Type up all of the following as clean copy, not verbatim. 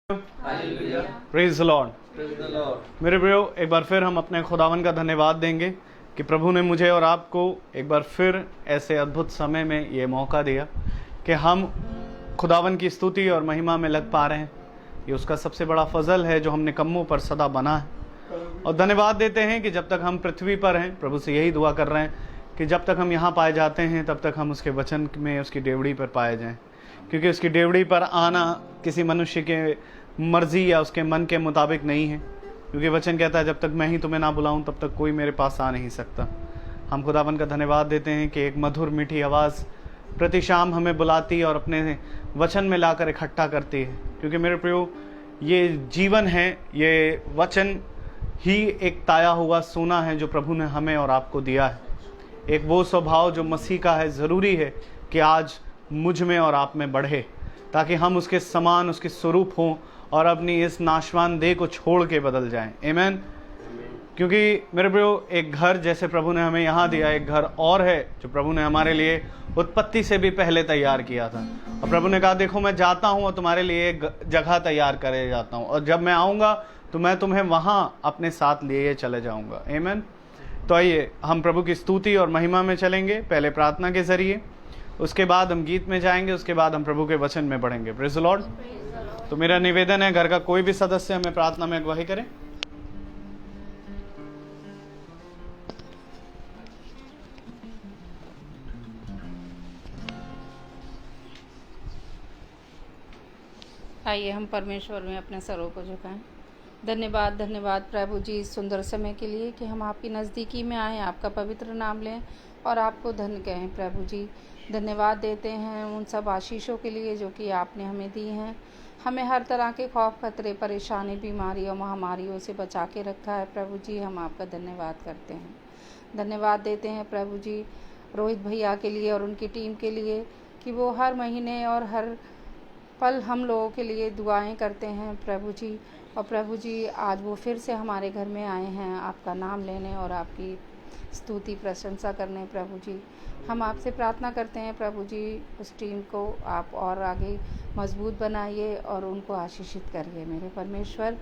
Praise the Lord. मेरे प्रियो, एक बार फिर हम अपने खुदावन का धन्यवाद देंगे कि प्रभु ने मुझे और आपको एक बार फिर ऐसे अद्भुत समय में ये मौका दिया कि हम खुदावन की स्तुति और महिमा में लग पा रहे हैं। ये उसका सबसे बड़ा फजल है जो हमने कम्मों पर सदा बना है। और धन्यवाद देते हैं कि जब तक हम पृथ्वी पर हैं, प्रभु से यही दुआ कर रहे हैं कि जब तक हम यहाँ पाए जाते हैं तब तक हम उसके वचन में उसकी डेवड़ी पर पाए जाएं, क्योंकि उसकी डेवड़ी पर आना किसी मनुष्य के मर्जी या उसके मन के मुताबिक नहीं है। क्योंकि वचन कहता है जब तक मैं ही तुम्हें ना बुलाऊं तब तक कोई मेरे पास आ नहीं सकता। हम खुदावन का धन्यवाद देते हैं कि एक मधुर मीठी आवाज़ प्रति शाम हमें बुलाती और अपने वचन में लाकर इकट्ठा करती है। क्योंकि मेरे प्रियो, ये जीवन है, ये वचन ही एक ताया हुआ सोना है जो प्रभु ने हमें और आपको दिया है। एक वो स्वभाव जो मसीह का है, ज़रूरी है कि आज मुझ में और आप में बढ़े, ताकि हम उसके समान, उसके स्वरूप हों और अपनी इस नाशवान देह को छोड़ के बदल जाएं। आमीन। क्योंकि मेरे प्रियो, एक घर जैसे प्रभु ने हमें यहाँ दिया, एक घर और है जो प्रभु ने हमारे लिए उत्पत्ति से भी पहले तैयार किया था। और प्रभु ने कहा, देखो मैं जाता हूँ और तुम्हारे लिए एक जगह तैयार करे जाता हूँ, और जब मैं आऊँगा तो मैं तुम्हें वहाँ अपने साथ लिए चले जाऊँगा। आमीन। तो आइए हम प्रभु की स्तुति और महिमा में चलेंगे, पहले प्रार्थना के जरिए, उसके बाद हम गीत में जाएंगे, उसके बाद हम प्रभु के वचन में बढ़ेंगे। Praise the Lord. तो मेरा निवेदन है, घर का कोई भी सदस्य हमें प्रार्थना में अगुवाई करे। आइए हम परमेश्वर में अपने सरों को झुकाएं। धन्यवाद धन्यवाद प्रभु जी इस सुंदर समय के लिए कि हम आपकी नज़दीकी में आए, आपका पवित्र नाम लें और आपको धन्य कहें। प्रभु जी धन्यवाद देते हैं उन सब आशीषों के लिए जो कि आपने हमें दी हैं। हमें हर तरह के खौफ, खतरे, परेशानी, बीमारी और महामारियों से बचा के रखा है। प्रभु जी हम आपका धन्यवाद करते हैं। धन्यवाद देते हैं प्रभु जी रोहित भैया के लिए और उनकी टीम के लिए कि वो हर महीने और हर पल हम लोगों के लिए दुआएं करते हैं प्रभु जी। और प्रभु जी आज वो फिर से हमारे घर में आए हैं आपका नाम लेने और आपकी स्तुति प्रशंसा करने। प्रभु जी हम आपसे प्रार्थना करते हैं प्रभु जी, उस टीम को आप और आगे मजबूत बनाइए और उनको आशीषित करिए। मेरे परमेश्वर,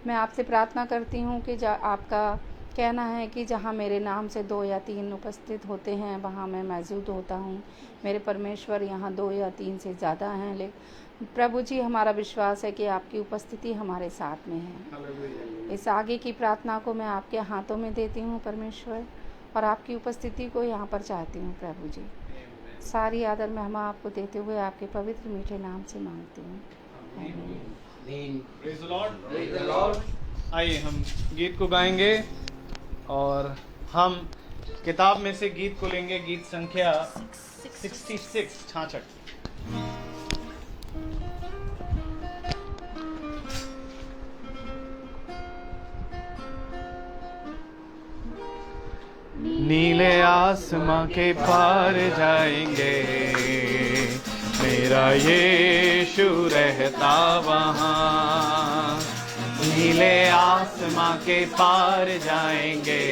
मैं आपसे प्रार्थना करती हूँ कि आपका कहना है कि जहाँ मेरे नाम से 2 या 3 उपस्थित होते हैं वहाँ मैं मौजूद होता हूँ। मेरे परमेश्वर, यहाँ 2 या 3 से ज़्यादा हैं, लेकिन प्रभु जी हमारा विश्वास है कि आपकी उपस्थिति हमारे साथ में है। इस आगे की प्रार्थना को मैं आपके हाथों में देती हूँ परमेश्वर, और आपकी उपस्थिति को यहाँ पर चाहती हूँ प्रभु जी। सारी आदर मैं हम आपको देते हुए आपके पवित्र मीठे नाम से मांगती हूँ। Praise the Lord. आइए हम गीत को गाएंगे और हम किताब में से गीत को लेंगे, गीत संख्या 66। नीले आसमां के पार जाएंगे, मेरा यीशु रहता वहाँ। नीले आसमां के पार जाएंगे,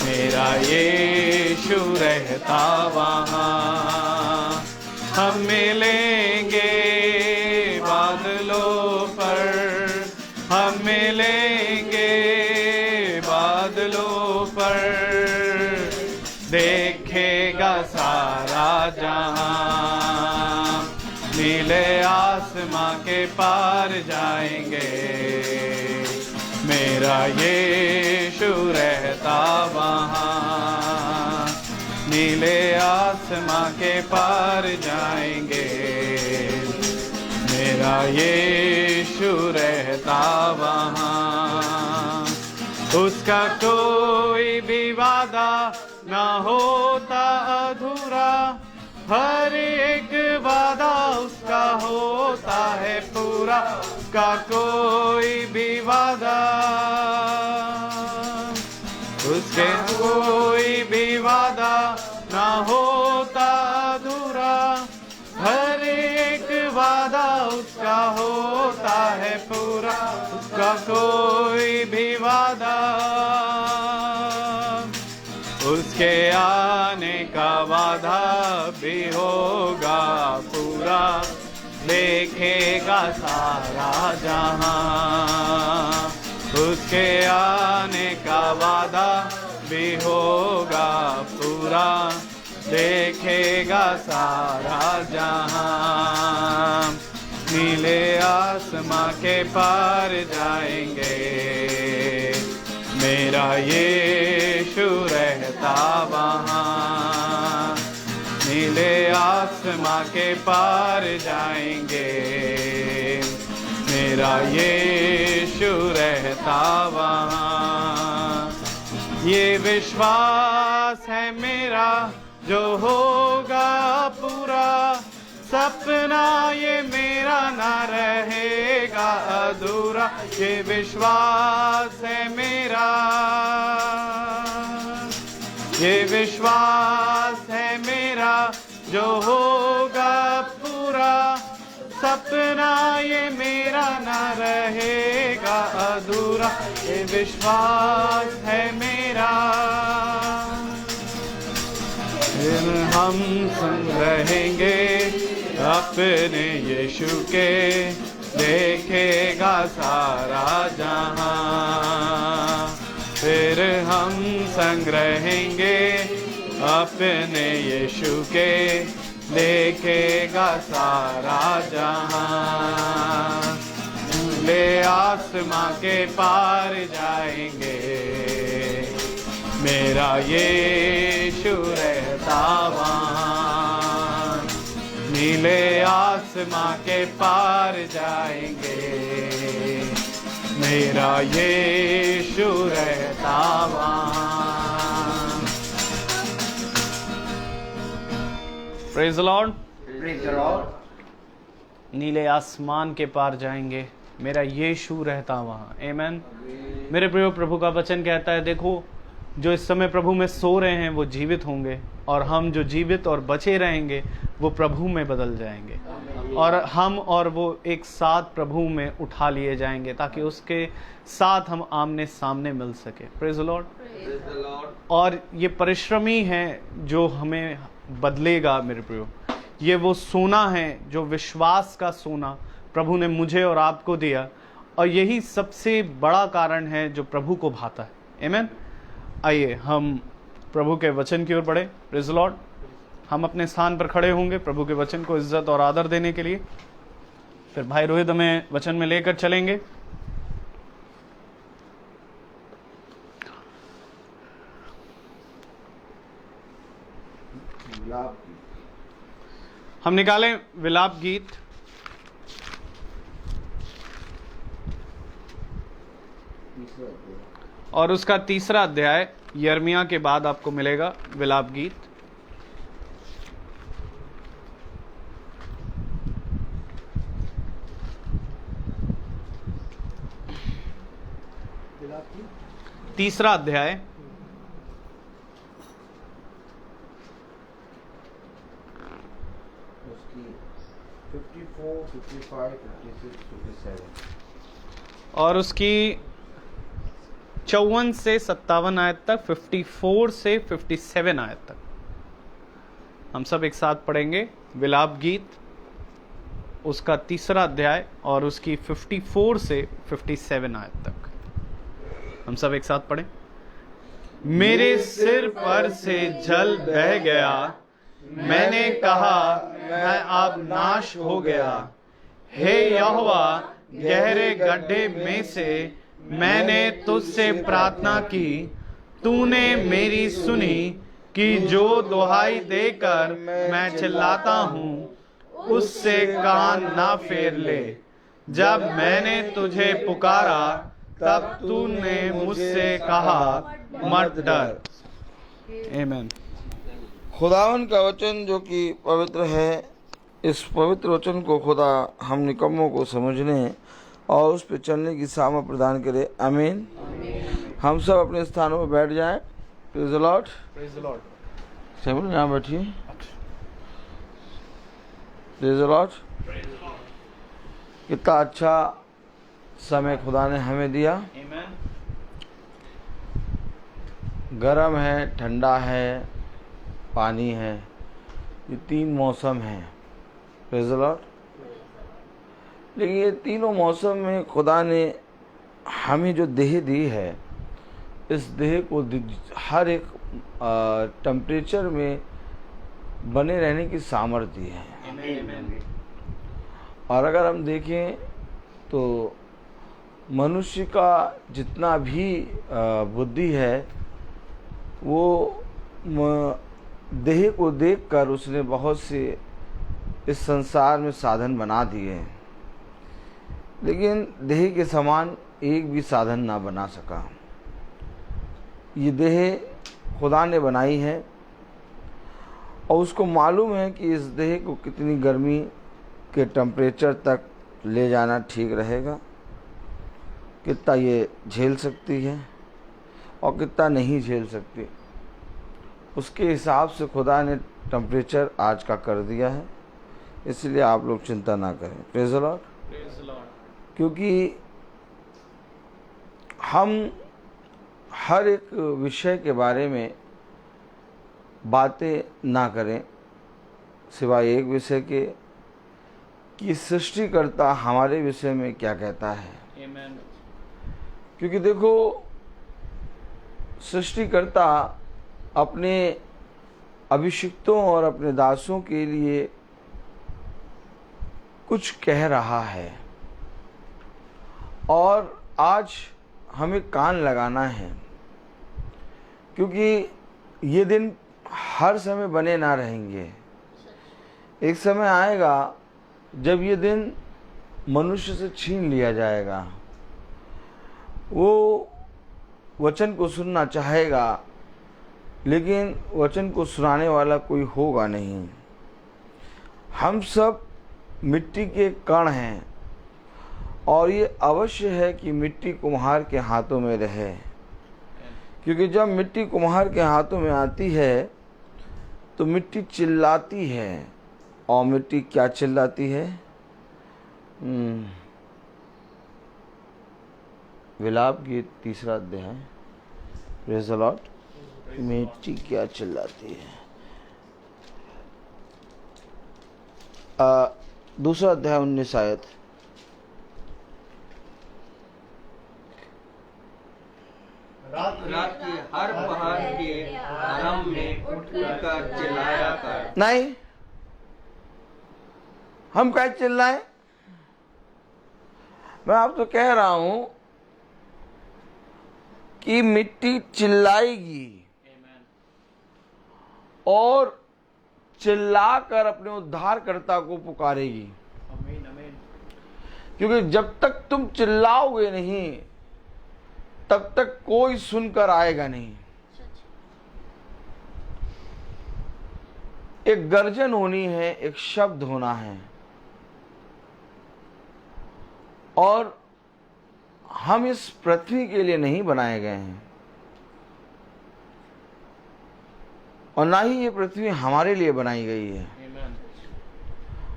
मेरा यीशु रहता वहाँ। हम मिलेंगे बादलों पर, हम मिलेंगे बादलों पर, देखेगा सारा जहां। नीले आसमां के पार जाएंगे, मेरा यीशु रहता वहाँ। नीले आसमां के पार जाएंगे, मेरा यीशु रहता वहाँ। उसका कोई भी वादा ना होता अधूरा, हर एक वादा उसका होता है पूरा। उसका कोई भी वादा, उसके कोई भी वादा ना होता अधूरा, हर एक वादा उसका होता है पूरा। उसका कोई भी वादा, उसके आने का वादा भी होगा पूरा। देखेगा देखेगा सारा जहां, उसके आने का वादा भी होगा पूरा, देखेगा सारा जहां। नीले आसमां के पार जाएंगे, मेरा यीशु रहता वहाँ। नीले आसमां के पार जाएंगे, मेरा यीशु रहता वहाँ। ये विश्वास है मेरा जो होगा पूरा, सपना ये मेरा ना रहेगा अधूरा। ये विश्वास है मेरा, ये विश्वास है मेरा जो होगा पूरा, सपना ये मेरा ना रहेगा अधूरा। ये विश्वास है मेरा, फिर हम संग रहेंगे अपने यीशु के, देखेगा सारा जहां। फिर हम संग रहेंगे अपने यीशु के, देखेगा सारा जहां। ले आसमां के पार जाएंगे, मेरा यीशु रहता वहाँ। नीले आसमां के पार जाएंगे, मेरा यीशु रहता वहाँ। Praise the Lord, praise the Lord. नीले आसमान के पार जाएंगे, मेरा यीशु रहता वहाँ। आमीन। मेरे प्रिय, प्रभु का वचन कहता है, देखो जो इस समय प्रभु में सो रहे हैं वो जीवित होंगे, और हम जो जीवित और बचे रहेंगे वो प्रभु में बदल जाएंगे, और हम और वो एक साथ प्रभु में उठा लिए जाएंगे, ताकि उसके साथ हम आमने सामने मिल सके। Praise the Lord. और ये परिश्रमी है जो हमें बदलेगा। मेरे प्रियो, ये वो सोना है जो विश्वास का सोना प्रभु ने मुझे और आपको दिया, और यही सबसे बड़ा कारण है जो प्रभु को भाता है। आमीन। आइए हम प्रभु के वचन की ओर बढ़े। Praise the Lord. हम अपने स्थान पर खड़े होंगे प्रभु के वचन को इज्जत और आदर देने के लिए। फिर भाई रोहित हमें वचन में लेकर चलेंगे। हम निकालें विलाप गीत, और उसका तीसरा अध्याय यिर्मयाह के बाद आपको मिलेगा विलाप गीत। तीसरा अध्याय उसकी 54, 55, 56, 57 और उसकी 54 से 57 आयत तक, 54 से 57 आयत तक हम सब एक साथ पढ़ेंगे। विलाप गीत उसका तीसरा अध्याय और उसकी 54 से 57 आयत तक हम सब एक साथ पढ़ें। मेरे सिर पर से जल बह गया, मैंने कहा मैं अब नाश हो गया। हे यहोवा, गहरे गड्ढे में से मैंने तुझसे प्रार्थना की, तूने मेरी सुनी कि जो दुहाई देकर मैं चिल्लाता हूँ उससे कान ना फेर ले। जब मैंने तुझे पुकारा तब तूने मुझसे कहा मत डर। आमीन। खुदावन का वचन जो कि पवित्र है, इस पवित्र वचन को खुदा हम निकम्मों को समझने और उस पर चलने की सामर्थ प्रदान करे। आमीन। हम सब अपने स्थानों पर बैठ जाएं। Praise the Lord. Praise the Lord. सब यहाँ बैठिए। Praise the Lord. कितना अच्छा समय खुदा ने हमें दिया। आमीन। गर्म है, ठंडा है, पानी है, ये तीन मौसम हैं। Praise the Lord. लेकिन ये तीनों मौसम में खुदा ने हमें जो देह दी है, इस देह को हर एक टेम्परेचर में बने रहने की सामर्थ्य दी है। और अगर हम देखें तो मनुष्य का जितना भी बुद्धि है, वो देह को देखकर उसने बहुत से इस संसार में साधन बना दिए हैं, लेकिन देह के समान एक भी साधन ना बना सका। ये देह खुदा ने बनाई है और उसको मालूम है कि इस देह को कितनी गर्मी के टेम्परेचर तक ले जाना ठीक रहेगा, कितना ये झेल सकती है और कितना नहीं झेल सकती। उसके हिसाब से खुदा ने टेम्परेचर आज का कर दिया है, इसलिए आप लोग चिंता ना करें। Praise the Lord. क्योंकि हम हर एक विषय के बारे में बातें ना करें सिवाय एक विषय के कि सृष्टिकर्ता हमारे विषय में क्या कहता है। क्योंकि देखो, सृष्टिकर्ता अपने अभिषिक्तों और अपने दासों के लिए कुछ कह रहा है और आज हमें कान लगाना है, क्योंकि ये दिन हर समय बने ना रहेंगे। एक समय आएगा जब ये दिन मनुष्य से छीन लिया जाएगा। वो वचन को सुनना चाहेगा, लेकिन वचन को सुनाने वाला कोई होगा नहीं। हम सब मिट्टी के कण हैं और ये अवश्य है कि मिट्टी कुम्हार के हाथों में रहे, क्योंकि जब मिट्टी कुम्हार के हाथों में आती है तो मिट्टी चिल्लाती है। और मिट्टी क्या चिल्लाती है? विलाप गीत 3 अध्याय। Praise the Lord. मिट्टी क्या चिल्लाती है? 2 अध्याय 19 आयत। रात की हर पहाड़ के आरंभ में उठ कर चिल्लाया कर। नहीं, हम क्या चिल्लाएं? मैं आपको कह रहा हूं कि मिट्टी चिल्लाएगी और चिल्लाकर अपने उद्धारकर्ता को पुकारेगी। क्योंकि जब तक तुम चिल्लाओगे नहीं, तब तक कोई सुनकर आएगा नहीं। एक गर्जन होनी है, एक शब्द होना है। और हम इस पृथ्वी के लिए नहीं बनाए गए हैं और ना ही ये पृथ्वी हमारे लिए बनाई गई है।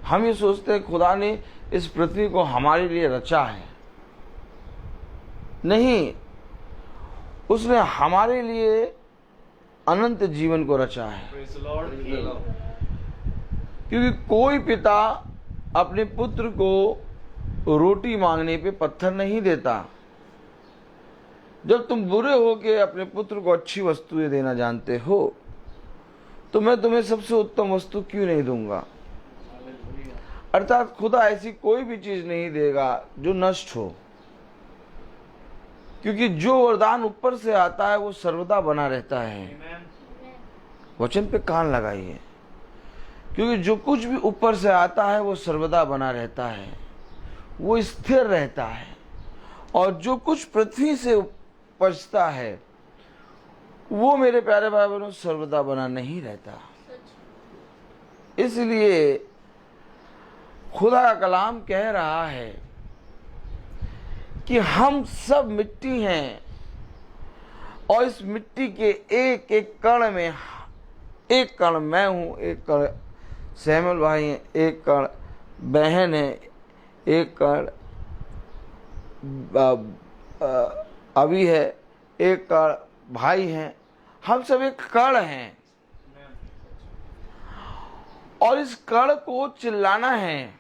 हम ये सोचते हैं खुदा ने इस पृथ्वी को हमारे लिए रचा है। नहीं, उसने हमारे लिए अनंत जीवन को रचा है। क्योंकि कोई पिता अपने पुत्र को रोटी मांगने पे पत्थर नहीं देता। जब तुम बुरे हो के अपने पुत्र को अच्छी वस्तुएं देना जानते हो, तो मैं तुम्हें सबसे उत्तम वस्तु क्यों नहीं दूंगा? अर्थात खुदा ऐसी कोई भी चीज नहीं देगा जो नष्ट हो, क्योंकि जो वरदान ऊपर से आता है वो सर्वदा बना रहता है। वचन पे कान लगाइए, क्योंकि जो कुछ भी ऊपर से आता है वो सर्वदा बना रहता है, वो स्थिर रहता है। और जो कुछ पृथ्वी से उपजता है वो, मेरे प्यारे भाई बहनों, सर्वदा बना नहीं रहता। इसलिए खुदा का कलाम कह रहा है कि हम सब मिट्टी हैं और इस मिट्टी के एक एक कण में, एक कण मैं हूं, एक कण सैमुअल भाई हैं, एक कण बहन है, एक कण अभी है, एक कण भाई हैं। हम सब एक कण हैं और इस कण को चिल्लाना है।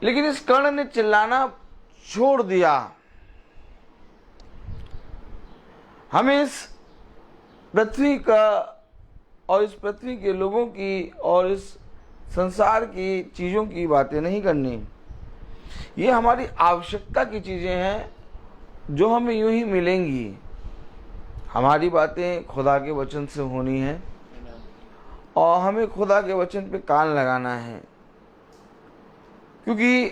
लेकिन इस कर्ण ने चिल्लाना छोड़ दिया। हमें इस पृथ्वी का और इस पृथ्वी के लोगों की और इस संसार की चीज़ों की बातें नहीं करनी। ये हमारी आवश्यकता की चीज़ें हैं जो हमें यूं ही मिलेंगी। हमारी बातें खुदा के वचन से होनी है और हमें खुदा के वचन पे कान लगाना है, क्योंकि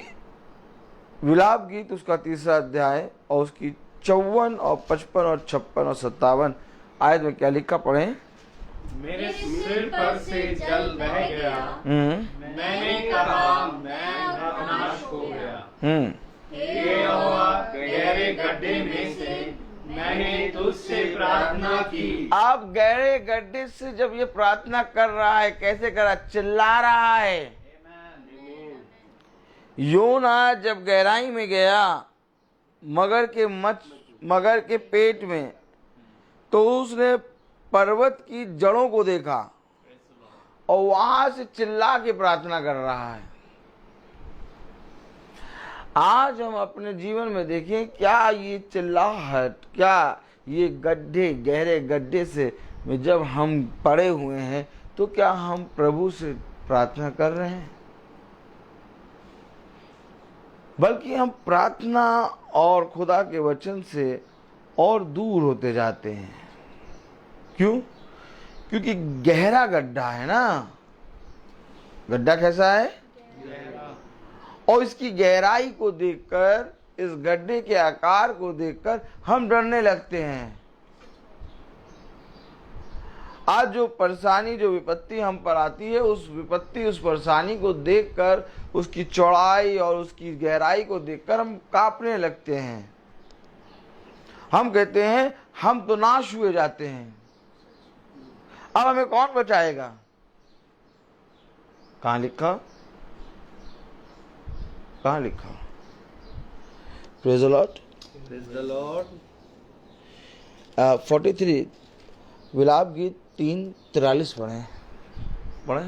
विलाप गीत उसका 3रा अध्याय और उसकी 54 और 55 और 56 और 57 आयत में क्या लिखा पढ़ें। मेरे सिर पर से जल बह गया, मैंने कहा मैं नाश हो गया। हे यहोवा, गहरे गड्ढे में से मैंने तुझसे प्रार्थना की। आप गहरे गड्ढे से जब ये प्रार्थना कर रहा है, कैसे कर रहा, चिल्ला रहा है। योना जब गहराई में गया मगर के पेट में, तो उसने पर्वत की जड़ों को देखा और वहां से चिल्ला के प्रार्थना कर रहा है। आज हम अपने जीवन में देखें, क्या ये चिल्लाहट, क्या ये गड्ढे, गहरे गड्ढे से में जब हम पड़े हुए हैं, तो क्या हम प्रभु से प्रार्थना कर रहे हैं? बल्कि हम प्रार्थना और खुदा के वचन से और दूर होते जाते हैं। क्यों? क्योंकि गहरा गड्ढा है ना। गड्ढा कैसा है? और इसकी गहराई को देखकर, इस गड्ढे के आकार को देखकर हम डरने लगते हैं। आज जो परेशानी, जो विपत्ति हम पर आती है, उस विपत्ति, उस परेशानी को देखकर, उसकी चौड़ाई और उसकी गहराई को देखकर हम कांपने लगते हैं। हम कहते हैं हम तो नाश हुए जाते हैं, अब हमें कौन बचाएगा? कहां लिखा? कहां लिखा? Praise the Lord. Praise the Lord. 43 विलाप गीत 3:43 पढ़े।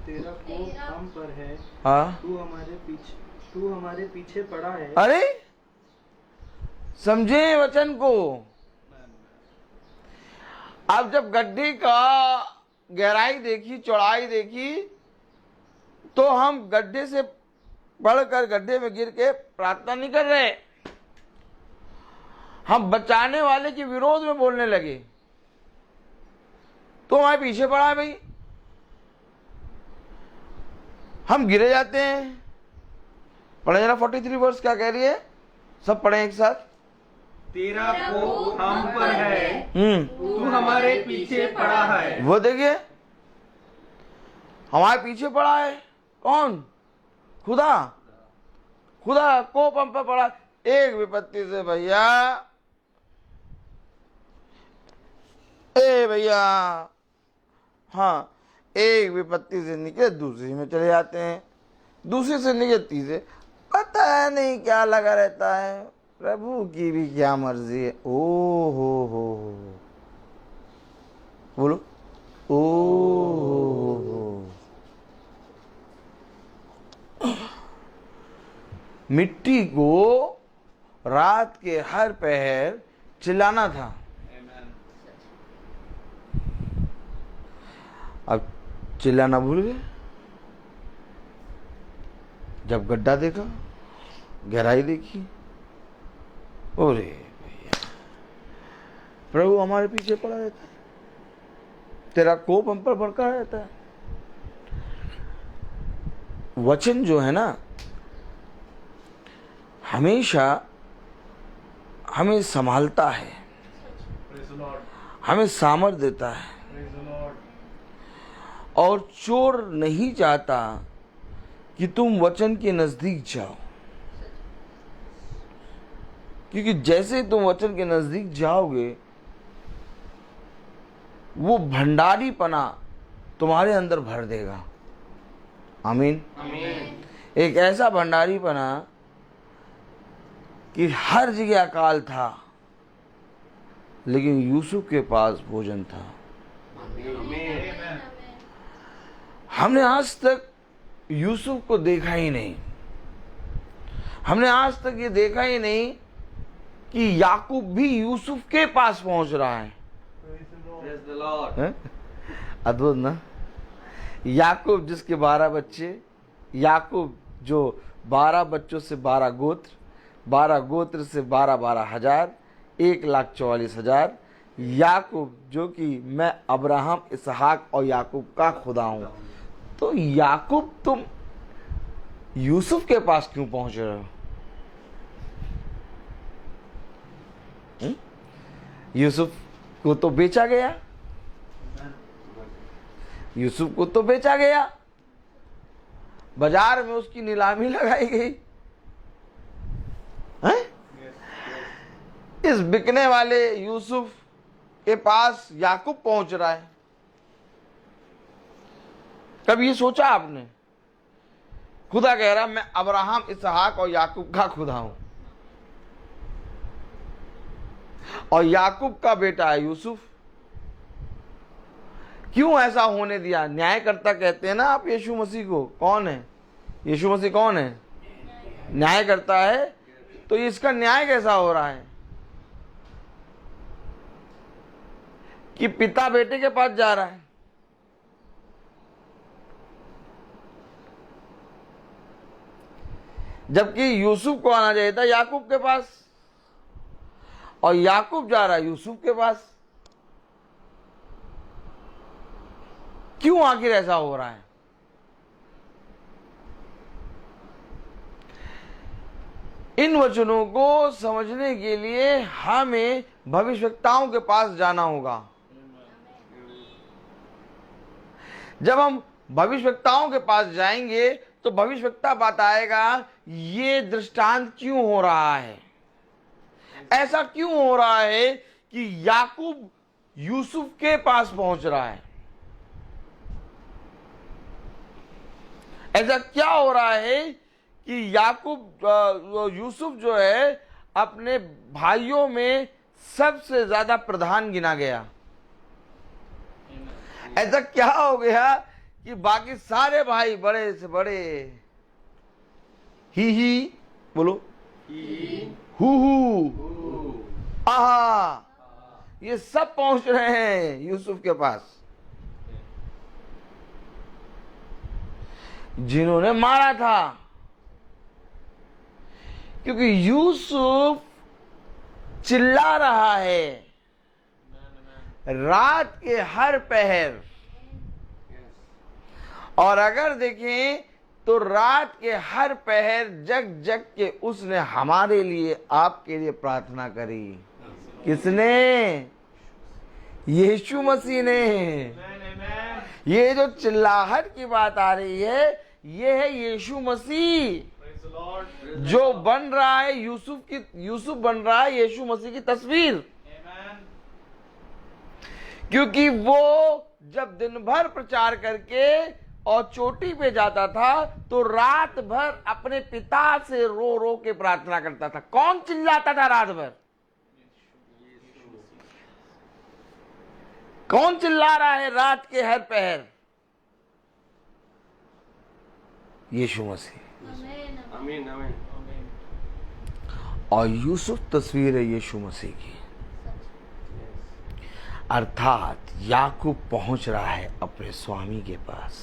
तेरा कोप हम पर है, हाँ, तू हमारे पीछे पड़ा है। अरे समझे वचन को। अब जब गड्ढे का गहराई देखी, चौड़ाई देखी, तो हम गड्ढे से बढ़कर गड्ढे में गिर के प्रार्थना नहीं कर रहे, हम बचाने वाले के विरोध में बोलने लगे। तो हमारे पीछे पड़ा है भाई, हम गिरे जाते हैं। पढ़े जरा 43 वर्ष क्या कह रही है, सब पढ़े एक साथ। तेरा कोप हम पर है, तू हमारे पीछे पड़ा है। वो देखिए, हमारे पीछे पड़ा है कौन? खुदा। खुदा कोप हम पर पड़ा। एक विपत्ति से भैया, भैया, हाँ, एक विपत्ति से निकले दूसरी में चले जाते हैं, दूसरी से निकले तीसरे, पता है नहीं क्या लगा रहता है। प्रभु की भी क्या मर्जी है। ओ हो बोलो, ओ हो। मिट्टी को रात के हर पहर चिल्लाना था। अब चिल्लाना भूल गए। जब गड्ढा देखा, गहराई देखी, ओरे भैया, प्रभु हमारे पीछे पड़ा रहता है, तेरा कोप हम पर भड़का रहता है। वचन जो है ना, हमेशा हमें संभालता है, हमें सामर्थ देता है, और चोर नहीं चाहता कि तुम वचन के नजदीक जाओ, क्योंकि जैसे तुम वचन के नजदीक जाओगे, वो भंडारीपना तुम्हारे अंदर भर देगा। आमीन। एक ऐसा भंडारीपना कि हर जगह अकाल था, लेकिन यूसुफ के पास भोजन था। हमने आज तक यूसुफ को देखा ही नहीं। हमने आज तक ये देखा ही नहीं कि याकूब भी यूसुफ के पास पहुंच रहा है। हैं? अद्भुत ना। याकूब जिसके 12 बच्चे, याकूब जो 12 बच्चों से 12 गोत्र, 12 गोत्र से 12 हजार, 1,44,000। याकूब जो कि मैं अब्राहम, इसहाक और याकूब का खुदा हूं। तो याकूब तुम यूसुफ के पास क्यों पहुंच रहे हो? यूसुफ को तो बेचा गया, यूसुफ को तो बेचा गया, बाजार में उसकी नीलामी लगाई गई। हैं? इस बिकने वाले यूसुफ के पास याकूब पहुंच रहा है। कभी ये सोचा आपने? खुदा कह रहा मैं अब्राहम, इसहाक और याकूब का खुदा हूं, और याकूब का बेटा है यूसुफ। क्यों ऐसा होने दिया? न्यायकर्ता कहते हैं ना आप यीशु मसीह को। कौन है यीशु मसीह? कौन है? न्यायकर्ता है। तो इसका न्याय कैसा हो रहा है कि पिता बेटे के पास जा रहा है? जबकि यूसुफ को आना चाहिए था याकूब के पास, और याकूब जा रहा है यूसुफ के पास। क्यों आखिर ऐसा हो रहा है? इन वचनों को समझने के लिए हमें भविष्यवक्ताओं के पास जाना होगा। जब हम भविष्यवक्ताओं के पास जाएंगे तो भविष्यवक्ता बताएगा ये दृष्टांत क्यों हो रहा है, ऐसा क्यों हो रहा है कि याकूब यूसुफ के पास पहुंच रहा है, ऐसा क्या हो रहा है कि याकूब यूसुफ जो है अपने भाइयों में सबसे ज्यादा प्रधान गिना गया। ऐसा क्या हो गया कि बाकी सारे भाई बड़े से बड़े ही बोलो हु आहा, ये सब पहुंच रहे हैं यूसुफ के पास, जिन्होंने मारा था। क्योंकि यूसुफ चिल्ला रहा है रात के हर पहर, और अगर देखें तो रात के हर पहर जग जग के उसने हमारे लिए, आपके लिए प्रार्थना करी। किसने? यीशु मसीह ने। ये जो चिल्लाहट की बात आ रही है, ये है यीशु मसीह जो बन रहा है, यूसुफ बन रहा है यीशु मसीह की तस्वीर। क्योंकि वो जब दिन भर प्रचार करके और चोटी पे जाता था तो रात भर अपने पिता से रो रो के प्रार्थना करता था। कौन चिल्लाता था रात भर? कौन चिल्ला रहा है रात के हर पहर? यीशु मसीह। आमीन आमीन। और यूसुफ तस्वीर है यीशु मसीह की। अर्थात याकूब पहुंच रहा है अपने स्वामी के पास।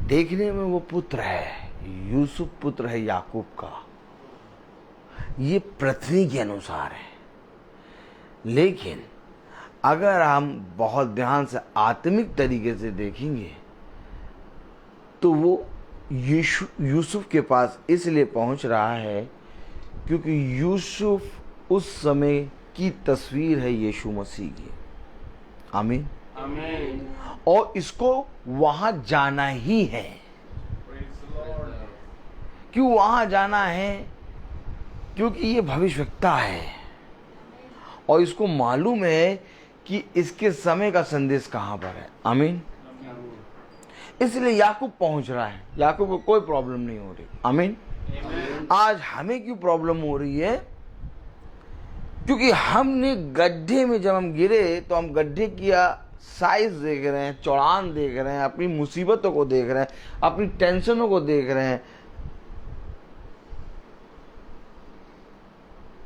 देखने में वो पुत्र है, यूसुफ पुत्र है याकूब का, ये पृथ्वी के अनुसार है। लेकिन अगर हम बहुत ध्यान से आत्मिक तरीके से देखेंगे तो वो यूसुफ के पास इसलिए पहुंच रहा है क्योंकि यूसुफ उस समय की तस्वीर है यीशु मसीह की। आमीन आमीन। और इसको वहां जाना ही है। क्यों वहां जाना है? क्योंकि ये भविष्यवक्ता है और इसको मालूम है कि इसके समय का संदेश कहां पर है। आमीन। इसलिए याकूब पहुंच रहा है। याकूब को कोई प्रॉब्लम नहीं हो रही। आमीन। आज हमें क्यों प्रॉब्लम हो रही है? क्योंकि हमने गड्ढे में जब हम गिरे तो हम गड्ढे की साइज देख रहे हैं, चौड़ान देख रहे हैं, अपनी मुसीबतों को देख रहे हैं, अपनी टेंशनों को देख रहे हैं,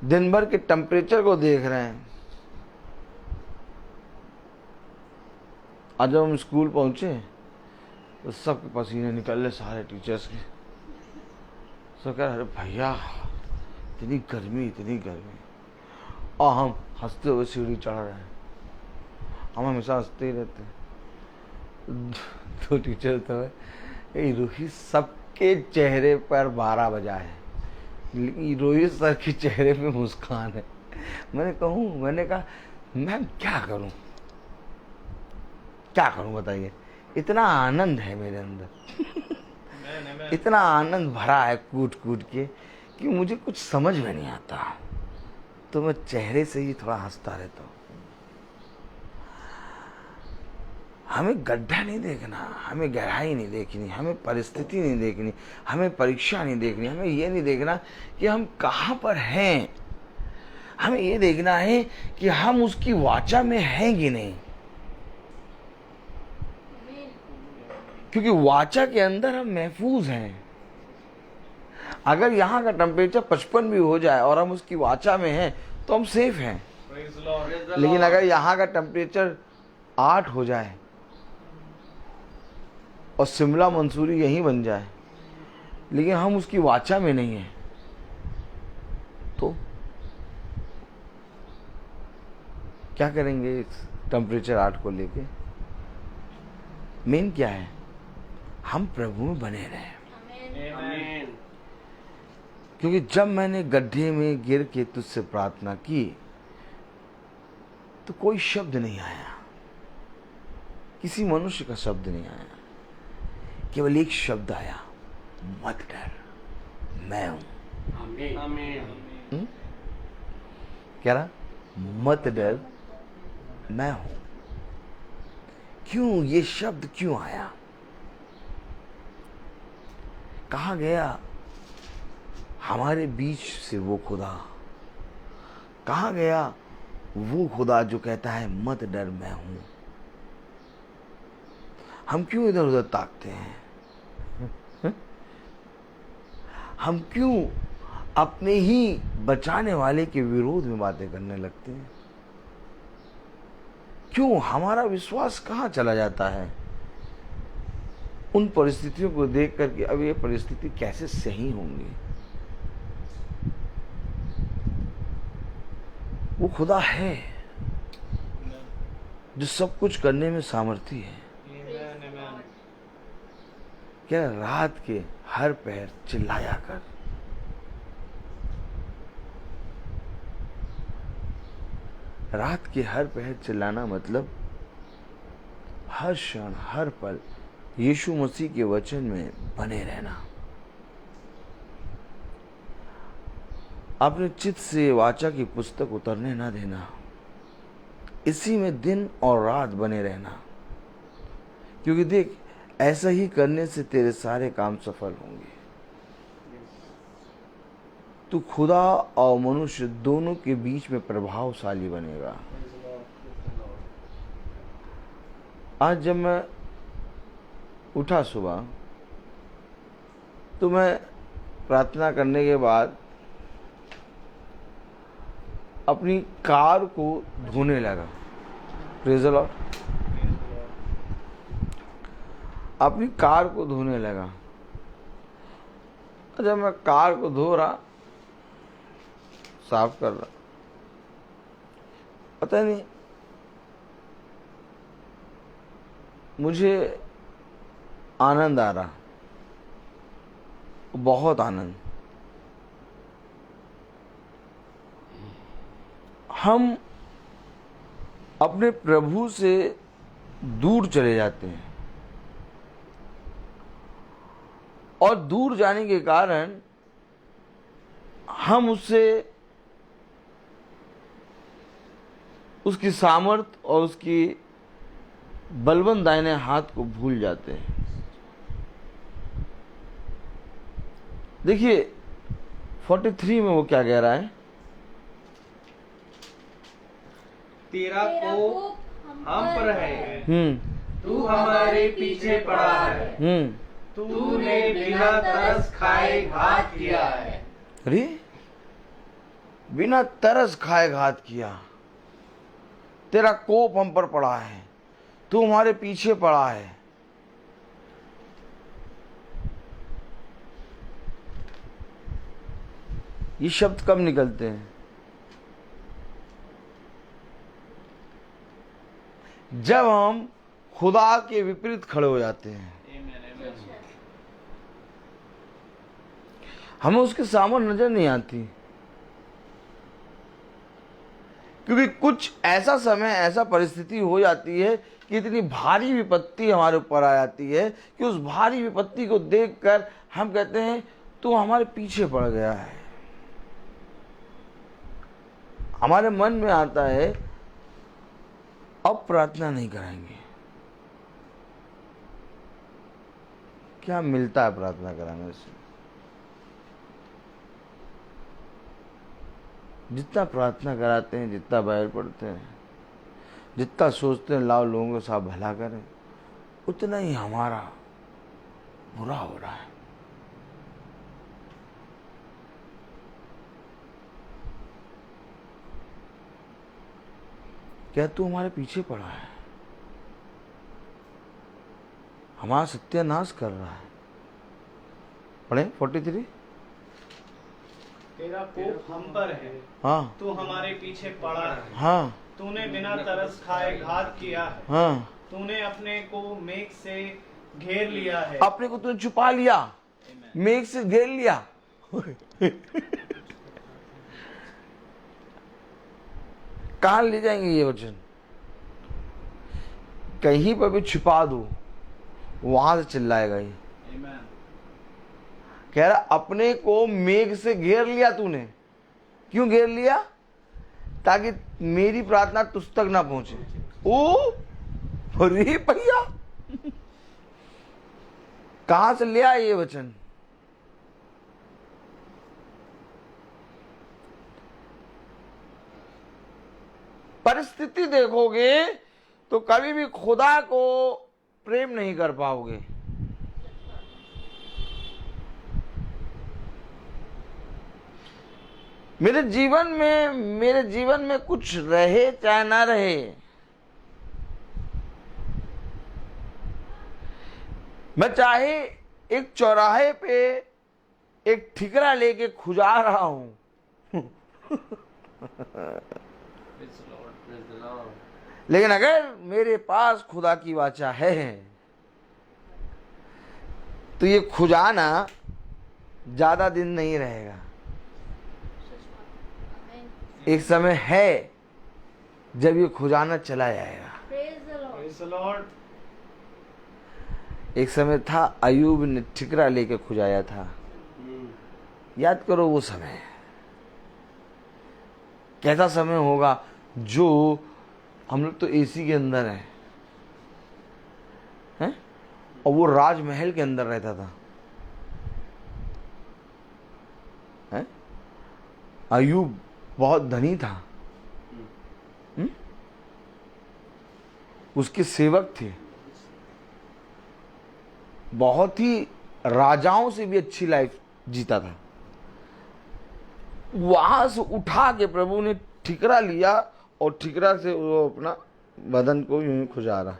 दिन भर के टेम्परेचर को देख रहे हैं। आज जब हम स्कूल पहुंचे तो सबके पसीने निकल रहे, सारे टीचर्स के। सब कह रहे अरे भैया इतनी गर्मी, और हम हंसते हुए सीढ़ी चढ़ रहे हैं। हम हमेशा हंसते ही रहते हैं। तो टीचर तो रोहित सबके चेहरे पर 12 बजा है, लेकिन रोहित सर के चेहरे पे मुस्कान है। मैंने कहा मैम क्या करूं बताइए, इतना आनंद है मेरे अंदर, इतना आनंद भरा है कूट के कि मुझे कुछ समझ में नहीं आता, तो मैं चेहरे से ही थोड़ा हंसता रहता हूँ। हमें गड्ढा नहीं देखना, हमें गहराई नहीं देखनी, हमें परिस्थिति नहीं देखनी, हमें परीक्षा नहीं देखनी, हमें ये नहीं देखना कि हम कहाँ पर हैं। हमें ये देखना है कि हम उसकी वाचा में हैं कि नहीं, क्योंकि वाचा के अंदर हम महफूज हैं। अगर यहाँ का टेम्परेचर 55 भी हो जाए और हम उसकी वाचा में हैं तो हम सेफ हैं। लेकिन अगर यहाँ का टेम्परेचर 8 हो जाए और शिमला मंसूरी यहीं बन जाए, लेकिन हम उसकी वाचा में नहीं हैं, तो क्या करेंगे इस टेम्परेचर 8 को लेके? मेन क्या है, हम प्रभु में बने रहें। आमीन। क्योंकि जब मैंने गड्ढे में गिर के तुझसे प्रार्थना की तो कोई शब्द नहीं आया, किसी मनुष्य का शब्द नहीं आया, केवल एक शब्द आया, मत डर, मैं हूं। आमीन। क्या रहा? मत डर, मैं हूं। क्यों ये शब्द क्यों आया? कहाँ गया हमारे बीच से वो खुदा? कहाँ गया वो खुदा जो कहता है मत डर, मैं हूं? हम क्यों इधर उधर ताकते हैं? हम क्यों अपने ही बचाने वाले के विरोध में बातें करने लगते हैं? क्यों हमारा विश्वास कहाँ चला जाता है उन परिस्थितियों को देख करके? अब ये परिस्थिति कैसे सही होंगी? वो खुदा है जो सब कुछ करने में सामर्थी है। क्या रात के हर पहर चिल्लाया कर, रात के हर पहर चिल्लाना मतलब हर क्षण हर पल यीशु मसीह के वचन में बने रहना। अपने चित्त से वाचा की पुस्तक उतरने ना देना, इसी में दिन और रात बने रहना। क्योंकि देख, ऐसा ही करने से तेरे सारे काम सफल होंगे। तू खुदा और मनुष्य दोनों के बीच में प्रभावशाली बनेगा। आज जब मैं उठा सुबह, तो मैं प्रार्थना करने के बाद अपनी कार को धोने लगा। Praise the Lord. अपनी कार को धोने लगा। जब मैं कार को धो रहा, साफ कर रहा, पता नहीं मुझे आनंद आ रहा, बहुत आनंद। हम अपने प्रभु से दूर चले जाते हैं और दूर जाने के कारण हम उसकी सामर्थ और उसकी बलवंत दाहिने हाथ को भूल जाते हैं। देखिए 43 में वो क्या कह रहा है? तेरा कोप हम पर है, तू हमारे पीछे पड़ा है, तूने बिना तरस खाए घात किया है। अरे बिना तरस खाए घात किया, तेरा कोप हम पर पड़ा है, तू हमारे पीछे पड़ा है। ये शब्द कब निकलते हैं? जब हम खुदा के विपरीत खड़े हो जाते हैं, हमें उसके सामने नजर नहीं आती, क्योंकि कुछ ऐसा समय, ऐसा परिस्थिति हो जाती है कि इतनी भारी विपत्ति हमारे ऊपर आ जाती है कि उस भारी विपत्ति को देखकर हम कहते हैं तू हमारे पीछे पड़ गया है। हमारे मन में आता है अब प्रार्थना नहीं करेंगे। क्या मिलता है प्रार्थना कराने से? जितना प्रार्थना कराते हैं, जितना बाहर पढ़ते हैं, जितना सोचते हैं लाओ लोगों के साथ भला करें, उतना ही हमारा बुरा हो रहा है। क्या तू हमारे पीछे पड़ा है? हमारा सत्यानाश कर रहा है। पढ़े 43। तेरा कोप हम पर है, हाँ, तू हमारे पीछे पड़ा है, हाँ, तूने बिना तरस खाए घात किया है, हाँ। तूने अपने को मेघ से घेर लिया है। अपने को तूने छुपा लिया, मेघ से घेर लिया। कहाँ ले जाएंगे ये वचन? कहीं पर भी छुपा दो, वहां से चिल्लाएगा ये। कह रहा अपने को मेघ से घेर लिया तूने। क्यों घेर लिया? ताकि मेरी प्रार्थना तुझ तक ना पहुंचे। ओ अरे भैया, कहां से लिया ये वचन? परिस्थिति देखोगे तो कभी भी खुदा को प्रेम नहीं कर पाओगे। मेरे जीवन में कुछ रहे चाहे ना रहे, मैं चाहे एक चौराहे पे एक ठिकरा लेके खुजा रहा हूं, लेकिन अगर मेरे पास खुदा की वाचा है तो ये खुजाना ज्यादा दिन नहीं रहेगा। एक समय है जब ये खुजाना चला जाएगा। एक समय था अयूब ने ठिकरा लेके खुजाया था। याद करो वो समय कैसा समय होगा। जो हम लोग तो एसी के अंदर हैं, और वो राजमहल के अंदर रहता था। हैं? अयूब बहुत धनी था, उसके सेवक थे, बहुत ही राजाओं से भी अच्छी लाइफ जीता था। वहां से उठा के प्रभु ने ठिकरा लिया और ठिकरा से वो अपना बदन को यूं ही खुजा रहा।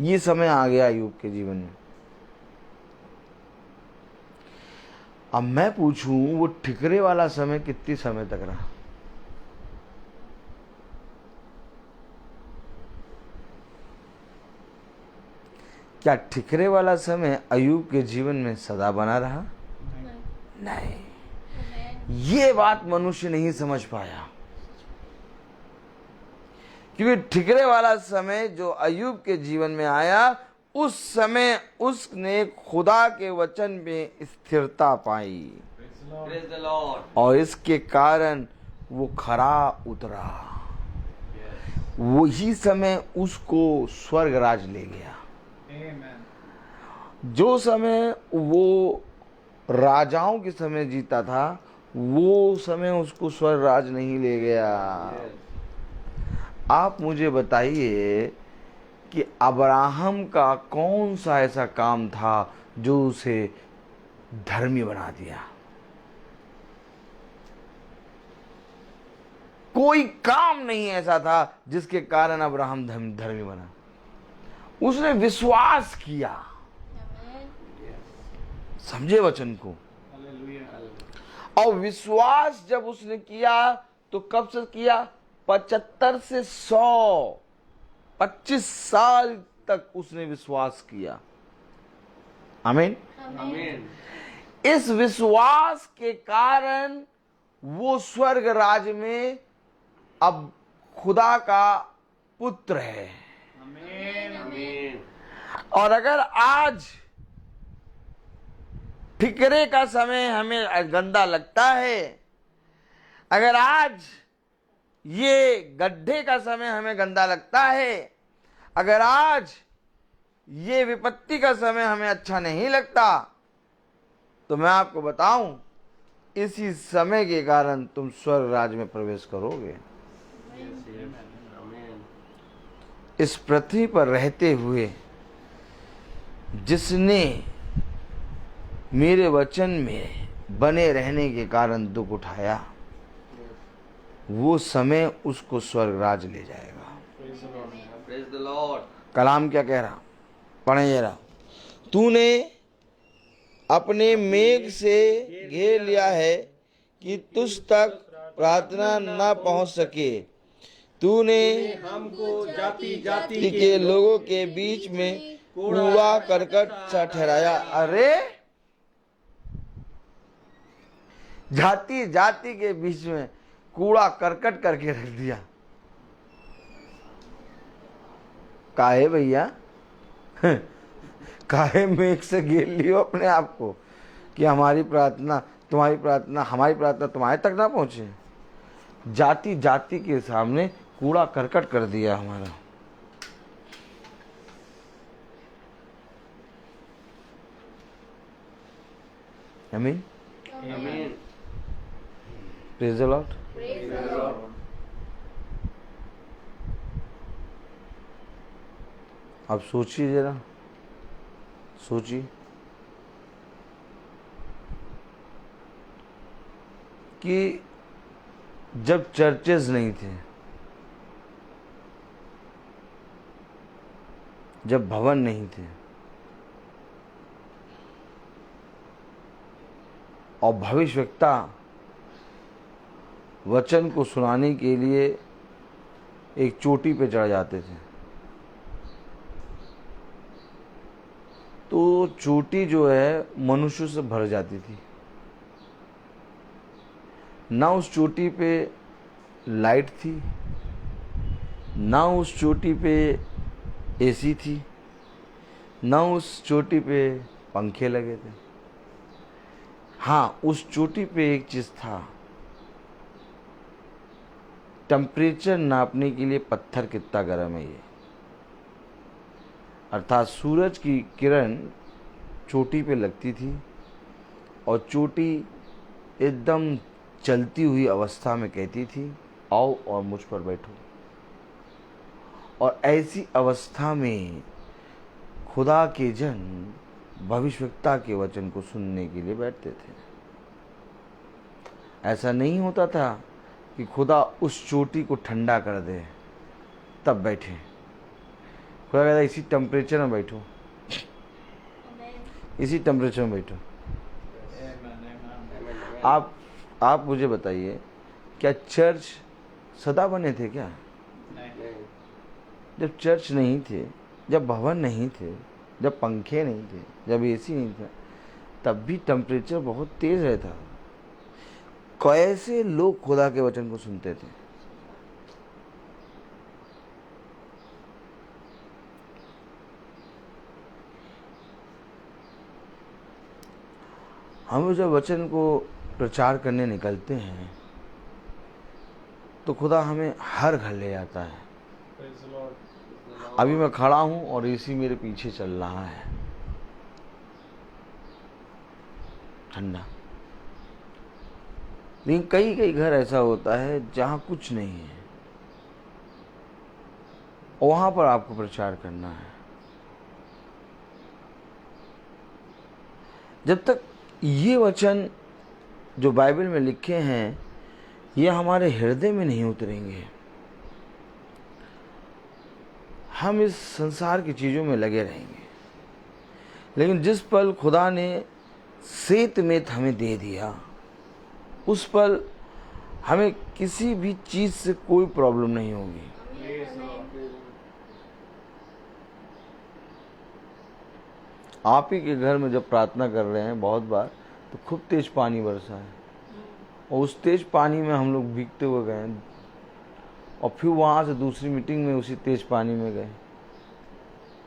ये समय आ गया अयूब के जीवन में। अब मैं पूछूं वो ठिकरे वाला समय कितनी समय तक रहा? क्या ठिकरे वाला समय अयूब के जीवन में सदा बना रहा? नहीं। ये बात मनुष्य नहीं समझ पाया, क्योंकि ठिकरे वाला समय जो अयूब के जीवन में आया, उस समय उसने खुदा के वचन में स्थिरता पाई और इसके कारण वो खरा उतरा। वही समय उसको स्वर्ग राज ले गया। जो समय वो राजाओं के समय जीता था, वो समय उसको स्वर्ग राज नहीं ले गया। आप मुझे बताइए कि अब्राहम का कौन सा ऐसा काम था जो उसे धर्मी बना दिया? कोई काम नहीं ऐसा था जिसके कारण अब्राहम धर्मी बना। उसने विश्वास किया। समझे वचन को? और विश्वास जब उसने किया तो कब से किया? 75 से 100, 25 साल तक उसने विश्वास किया। आमीन। आमीन। इस विश्वास के कारण वो स्वर्ग राज्य में अब खुदा का पुत्र है। आमीन। आमीन। और अगर आज ठिकरे का समय हमें गंदा लगता है, अगर आज ये गड्ढे का समय हमें गंदा लगता है, अगर आज ये विपत्ति का समय हमें अच्छा नहीं लगता, तो मैं आपको बताऊं, इसी समय के कारण तुम स्वर्ग राज्य में प्रवेश करोगे। इस पृथ्वी पर रहते हुए जिसने मेरे वचन में बने रहने के कारण दुख उठाया, वो समय उसको स्वर्ग राज ले जाएगा। Praise the Lord. कलाम क्या कह रहा? पढ़े जरा। तूने अपने मेघ से घेर लिया है कि तुझ तक प्रार्थना न पहुंच सके। तूने हमको जाति जाति के लोगों के बीच में कूड़ा करकट सा ठहराया। अरे, जाति जाति के बीच में कूड़ा करकट करके रख दिया। काहे भैया? काहे मेघ से घेर लियो अपने आप को कि हमारी प्रार्थना, तुम्हारी प्रार्थना, हमारी प्रार्थना तुम्हारे तक ना पहुंचे? जाति जाति के सामने कूड़ा करकट कर दिया हमारा। आमीन। आमीन। Praise the Lord. अब सोचिए जरा, सोचिए कि जब चर्चेस नहीं थे, जब भवन नहीं थे, और भविष्यवक्ता वचन को सुनाने के लिए एक चोटी पे चढ़ जाते थे, तो चोटी जो है मनुष्य से भर जाती थी। ना उस चोटी पे लाइट थी, ना उस चोटी पे एसी थी, ना उस चोटी पे पंखे लगे थे। हाँ, उस चोटी पे एक चीज था, टेम्परेचर नापने के लिए पत्थर कितना गर्म है ये, अर्थात सूरज की किरण चोटी पे लगती थी और चोटी एकदम चलती हुई अवस्था में कहती थी, आओ और मुझ पर बैठो। और ऐसी अवस्था में खुदा के जन भविष्यवक्ता के वचन को सुनने के लिए बैठते थे। ऐसा नहीं होता था कि खुदा उस चोटी को ठंडा कर दे तब बैठे। खुदा कहता इसी टेम्परेचर में बैठो, इसी टेम्परेचर में बैठो। आप मुझे बताइए, क्या चर्च सदा बने थे क्या? जब चर्च नहीं थे, जब भवन नहीं थे, जब पंखे नहीं थे, जब एसी नहीं था, तब भी टेम्परेचर बहुत तेज रहता। कैसे लोग खुदा के वचन को सुनते थे? हम जब वचन को प्रचार करने निकलते हैं तो खुदा हमें हर घर ले जाता है। अभी मैं खड़ा हूं और एसी मेरे पीछे चल रहा है, ठंडा। लेकिन कई कई घर ऐसा होता है जहां कुछ नहीं है, वहां पर आपको प्रचार करना है। जब तक ये वचन जो बाइबल में लिखे हैं ये हमारे हृदय में नहीं उतरेंगे, हम इस संसार की चीज़ों में लगे रहेंगे। लेकिन जिस पल खुदा ने सेत में हमें दे दिया, उस पल हमें किसी भी चीज़ से कोई प्रॉब्लम नहीं होगी। आप ही के घर में जब प्रार्थना कर रहे हैं बहुत बार, तो खूब तेज पानी बरसा है और उस तेज पानी में हम लोग भीगते हुए गए और फिर वहाँ से दूसरी मीटिंग में उसी तेज पानी में गए,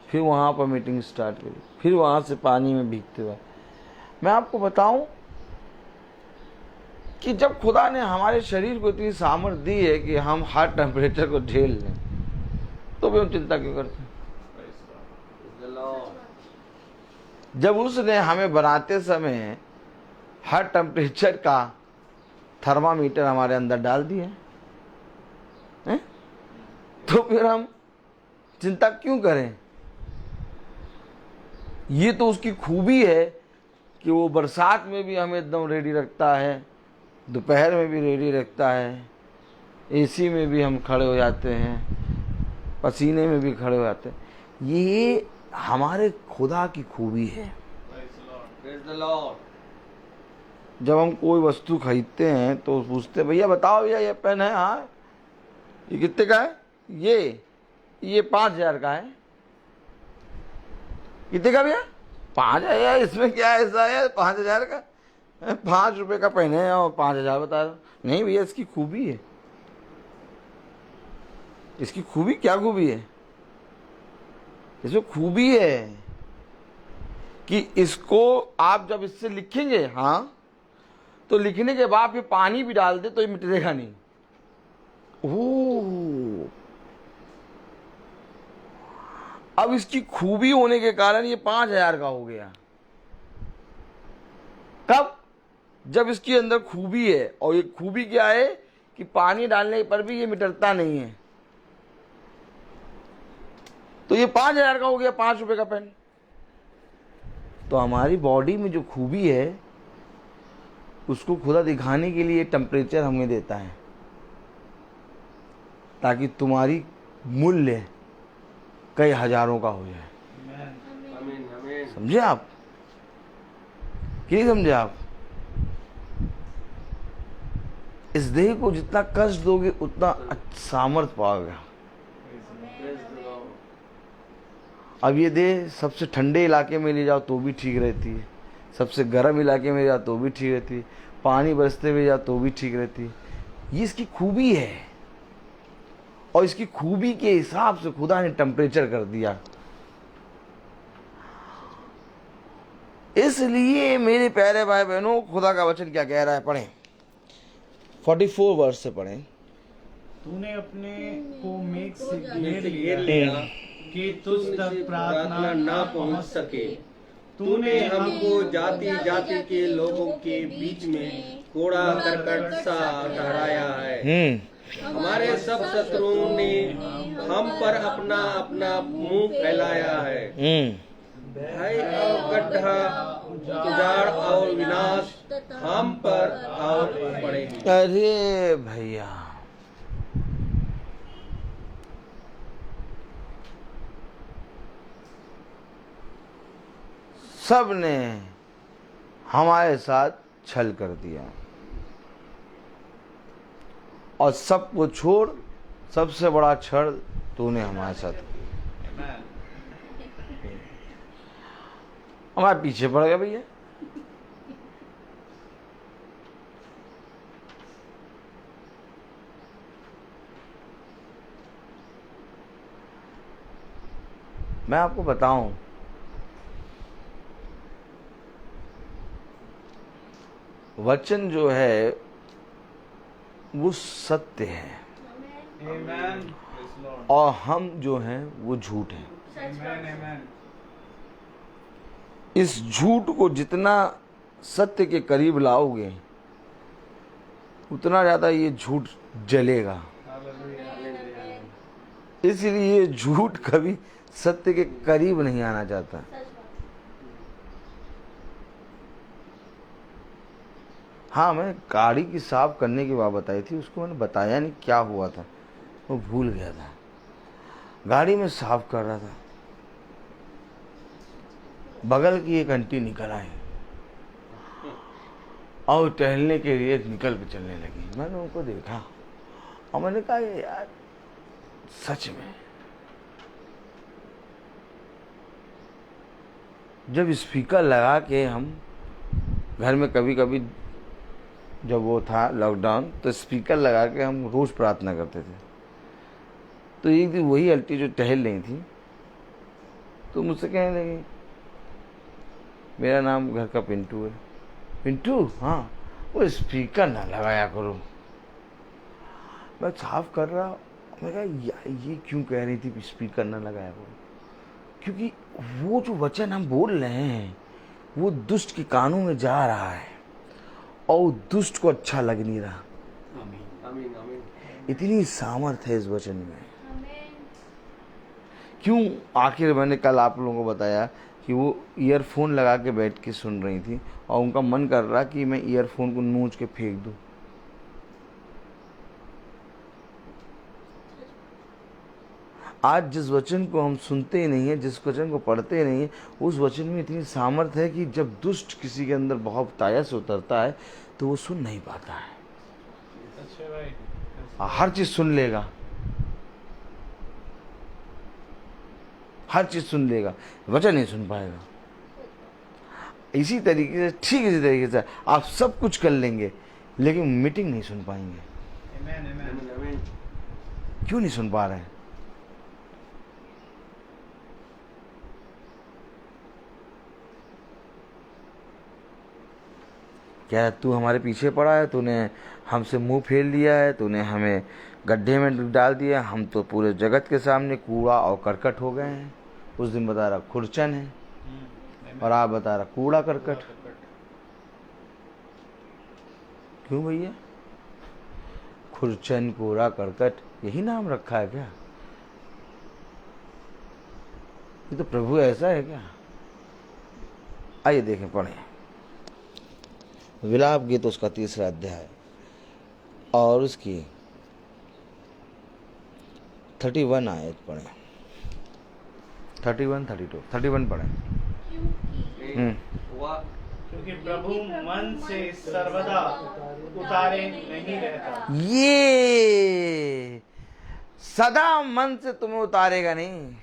फिर वहाँ पर मीटिंग स्टार्ट करी, फिर वहाँ से पानी में भीगते हुए। मैं आपको बताऊं कि जब खुदा ने हमारे शरीर को इतनी सामर्थ्य दी है कि हम हर टेम्परेचर को झेल लें, तो भी हम चिंता क्यों करते हैं? जब उसने हमें बनाते समय हर टेम्परेचर का थर्मामीटर हमारे अंदर डाल दिया है, तो फिर हम चिंता क्यों करें? ये तो उसकी खूबी है कि वो बरसात में भी हमें एकदम रेडी रखता है, दोपहर में भी रेडी रखता है, एसी में भी हम खड़े हो जाते हैं, पसीने में भी खड़े हो जाते हैं। ये हमारे खुदा की खूबी है। जब हम कोई वस्तु खरीदते हैं तो पूछते भैया बताओ भैया ये पेन है, हाँ ये कितने का है? ये 5,000 का है। कितने का भैया? 5,000। इसमें क्या ऐसा है 5,000 का? 5 रुपए का पेन है और 5,000 बता रहा। नहीं भैया, इसकी खूबी है। इसकी खूबी क्या खूबी है? इसमें खूबी है कि इसको आप जब इससे लिखेंगे, हाँ, तो लिखने के बाद फिर पानी भी डाल दे तो ये मिटेगा नहीं। ओह, अब इसकी खूबी होने के कारण ये 5,000 का हो गया। कब? जब इसके अंदर खूबी है। और ये खूबी क्या है कि पानी डालने पर भी ये मिटता नहीं है, तो ये 5,000 का हो गया, 5 रुपए का पेन। तो हमारी बॉडी में जो खूबी है उसको खुदा दिखाने के लिए टेम्परेचर हमें देता है, ताकि तुम्हारी मूल्य कई हजारों का हो जाए। समझे आप? क्या समझे आप? इस देह को जितना कष्ट दोगे उतना सामर्थ पाओगे। अब ये देह सबसे ठंडे इलाके में ले जाओ तो भी ठीक रहती है, सबसे गर्म इलाके में जाओ तो भी ठीक रहती है, पानी बरसते हुए जाओ तो भी ठीक रहती है। ये इसकी खूबी है और इसकी खूबी के हिसाब से खुदा ने टेम्परेचर कर दिया। इसलिए मेरे प्यारे भाई बहनों, खुदा का वचन क्या कह रहा है? पढ़ें 44 वर्ष से पढ़ें। तूने अपने को मेघ से घेर लिया कि तुझ तक प्रार्थना ना पहुंच सके। तूने हमको जाति जाति के लोगों के बीच में कूड़ा करकट सा ठहराया है। हमारे सब शत्रुओं ने हम पर अपना अपना मुंह फैलाया है। भय और गड्ढा, उजाड़ और विनाश हम पर और पड़ेगी। अरे भैया, सब ने हमारे साथ छल कर दिया और सबको छोड़ सबसे बड़ा छल तूने हमारे साथ किया। हमारे पीछे पड़ गया भैया। मैं आपको बताऊं, वचन जो है वो सत्य है और हम जो हैं वो झूठ हैं। इस झूठ को जितना सत्य के करीब लाओगे उतना ज़्यादा ये झूठ जलेगा इसलिए झूठ कभी सत्य के करीब नहीं आना चाहता। हाँ, मैं गाड़ी की साफ करने की बात बताई थी, उसको मैंने बताया नहीं क्या हुआ था, वो भूल गया था। गाड़ी में साफ कर रहा था, बगल की एक आंटी निकल आई और टहलने के लिए निकल के चलने लगी। मैंने उनको देखा और मैंने कहा यार सच में जब स्पीकर लगा के हम घर में कभी कभी जब वो था लॉकडाउन तो स्पीकर लगा के हम रोज प्रार्थना करते थे। तो एक दिन वही आंटी जो टहल रही थी तो मुझसे कहने लगी मेरा नाम घर का पिंटू है। पिंटू, हाँ, वो स्पीकर ना लगाया करो। मैं साफ कर रहा, मैं कहा यार ये क्यों कह रही थी स्पीकर ना लगाया करो? क्योंकि वो जो वचन हम बोल रहे हैं वो दुष्ट के कानों में जा रहा है और दुष्ट को अच्छा लग नहीं रहा। आमीन आमीन आमीन। इतनी सामर्थ है इस वचन में। क्यों? आखिर मैंने कल आप लोगों को बताया कि वो ईयरफोन लगा के बैठ के सुन रही थी और उनका मन कर रहा कि मैं ईयरफोन को नोच के फेंक दूं। आज जिस वचन को हम सुनते ही नहीं है, जिस वचन को पढ़ते ही नहीं है, उस वचन में इतनी सामर्थ है कि जब दुष्ट किसी के अंदर बहुत ताया से उतरता है तो वो सुन नहीं पाता है। अच्छा भाई, हर चीज सुन लेगा, हर चीज सुन लेगा, वचन नहीं सुन पाएगा। इसी तरीके से, ठीक इसी तरीके से आप सब कुछ कर लेंगे लेकिन मीटिंग नहीं सुन पाएंगे। आमीन आमीन आमीन। क्यों नहीं सुन पा रहे हैं? क्या तू हमारे पीछे पड़ा है? तूने हमसे मुंह फेर लिया है? तूने हमें गड्ढे में डाल दिया? हम तो पूरे जगत के सामने कूड़ा और करकट हो गए हैं। उस दिन बता रहा खुरचन है और आप बता रहा कूड़ा करकट। क्यों भैया? खुरचन, कूड़ा, करकट, यही नाम रखा है क्या? ये तो प्रभु ऐसा है क्या? आइए देखें, पढ़ें विलाप गीत उसका 3रा अध्याय और उसकी 31 आयत पढ़ें। 31, 32, 31 पढ़ें। क्योंकि प्रभु मन से सर्वदा उतारे नहीं रहता। ये सदा मन से तुम्हें उतारेगा नहीं।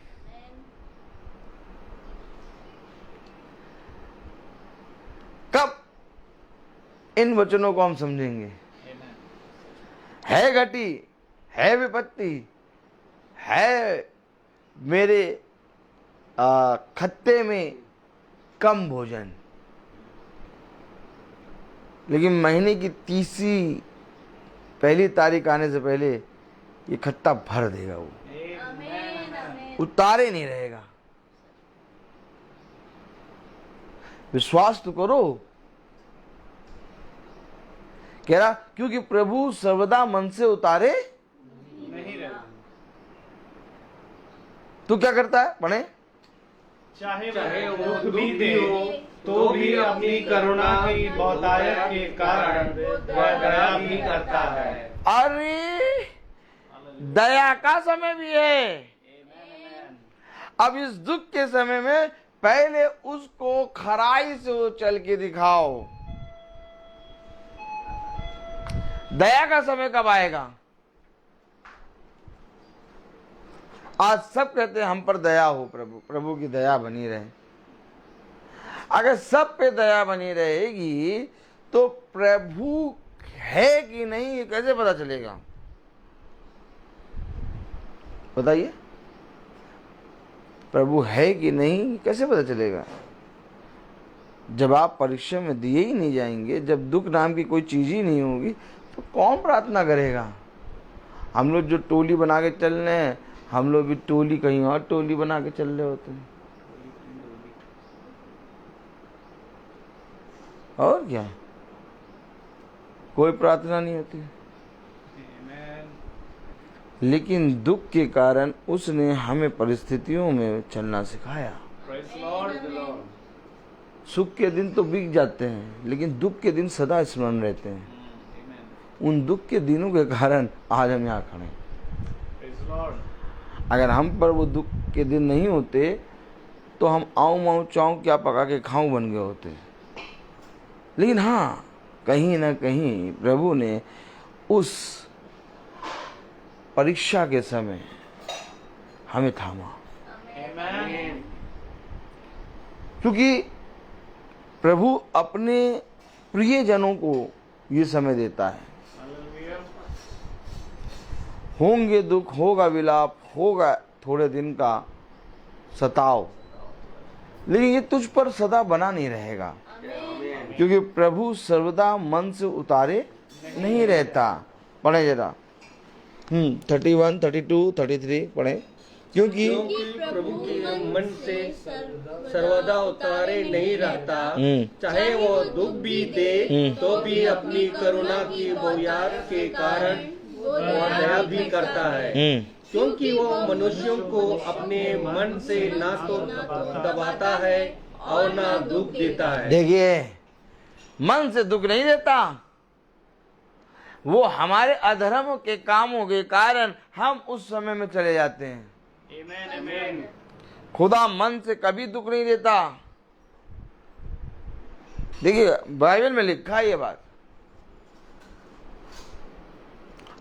कब इन वचनों को हम समझेंगे? है घटी, है विपत्ति, है मेरे खत्ते में कम भोजन, लेकिन महीने की 30वीं पहली तारीख आने से पहले ये खत्ता भर देगा। वो उतारे नहीं रहेगा। विश्वास तो करो। कह रहा क्योंकि प्रभु सर्वदा मन से उतारे नहीं रहता। तू क्या करता है? पढ़े। चाहे दुख भी दे तो भी अपनी करुणा की बहुतायत के कारण वह दया भी करता है। अरे दया का समय भी है। अब इस दुख के समय में पहले उसको खराई से उछल के दिखाओ। दया का समय कब आएगा? आज सब कहते हैं हम पर दया हो प्रभु, प्रभु की दया बनी रहे। अगर सब पे दया बनी रहेगी तो प्रभु है कि नहीं ये कैसे पता चलेगा? बताइए, प्रभु है कि नहीं कैसे पता चलेगा? जब आप परीक्षा में दिए ही नहीं जाएंगे, जब दुख नाम की कोई चीज ही नहीं होगी तो कौन प्रार्थना करेगा? हम लोग जो टोली बना के चल रहे हैं, हम लोग भी टोली कहीं और टोली बना के चल रहे होते हैं। और क्या, कोई प्रार्थना नहीं होती। लेकिन दुख के कारण उसने हमें परिस्थितियों में चलना सिखाया। सुख के दिन तो बीत जाते हैं, लेकिन दुख के दिन सदा स्मरण रहते हैं। उन दुख के दिनों के कारण आज हम यहाँ खड़े हैं। अगर हम पर वो दुख के दिन नहीं होते तो हम आऊँ माऊँ चाऊँ क्या पका के खाऊं बन गए होते। लेकिन हाँ, कहीं ना कहीं प्रभु ने उस परीक्षा के समय हमें थामा, क्योंकि प्रभु अपने प्रियजनों को ये समय देता है। होंगे दुख, होगा विलाप, होगा थोड़े दिन का सताव, लेकिन ये तुझ पर सदा बना नहीं रहेगा, क्योंकि प्रभु सर्वदा मन से उतारे नहीं रहता। पढ़े जरा 31, 32, 33 पढ़े। क्योंकि प्रभु के मन से सर्वदा उतारे नहीं रहता, चाहे वो दुख भी दे तो भी अपनी करुणा की बहुयात के कारण वो दया भी करता है, क्योंकि वो मनुष्यों को अपने मन से ना तो दबाता है और ना दुख देता है। देखिए, मन से दुख नहीं देता, वो हमारे अधर्मों के कामों के कारण हम उस समय में चले जाते हैं। खुदा मन से कभी दुख नहीं देता। देखिए, बाइबल में लिखा है ये बात।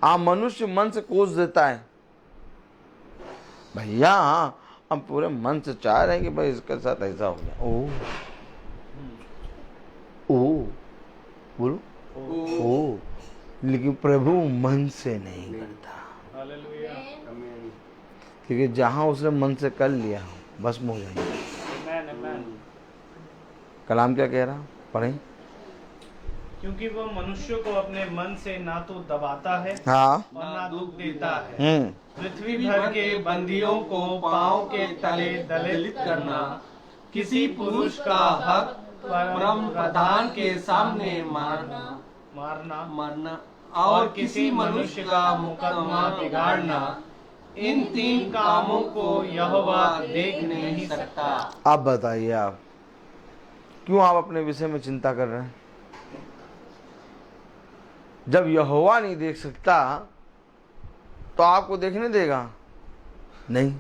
आप मनुष्य मन से कोस देता है। भैया हम पूरे मन से चाह रहे हैं कि भाई इसके साथ ऐसा हो गया, ओ बोलो ओ, लेकिन प्रभु मन से नहीं करता, क्योंकि जहां उसने मन से कर लिया बस हो जाएगा। कलाम क्या कह रहा, पढ़ें। क्योंकि वो मनुष्य को अपने मन से ना तो दबाता है, हाँ, और ना दुख देता है। पृथ्वी भर के बंदियों को पांव के तले दलित करना किसी पुरुष का हक परम प्रधान के सामने मारना और किसी मनुष्य का मुकदमा बिगाड़ना, इन 3 कामों को यहोवा देख नहीं सकता। आप बताइए, आप क्यों आप अपने विषय में चिंता कर रहे हैं? जब यहोवा नहीं देख सकता तो आपको देखने देगा नहीं।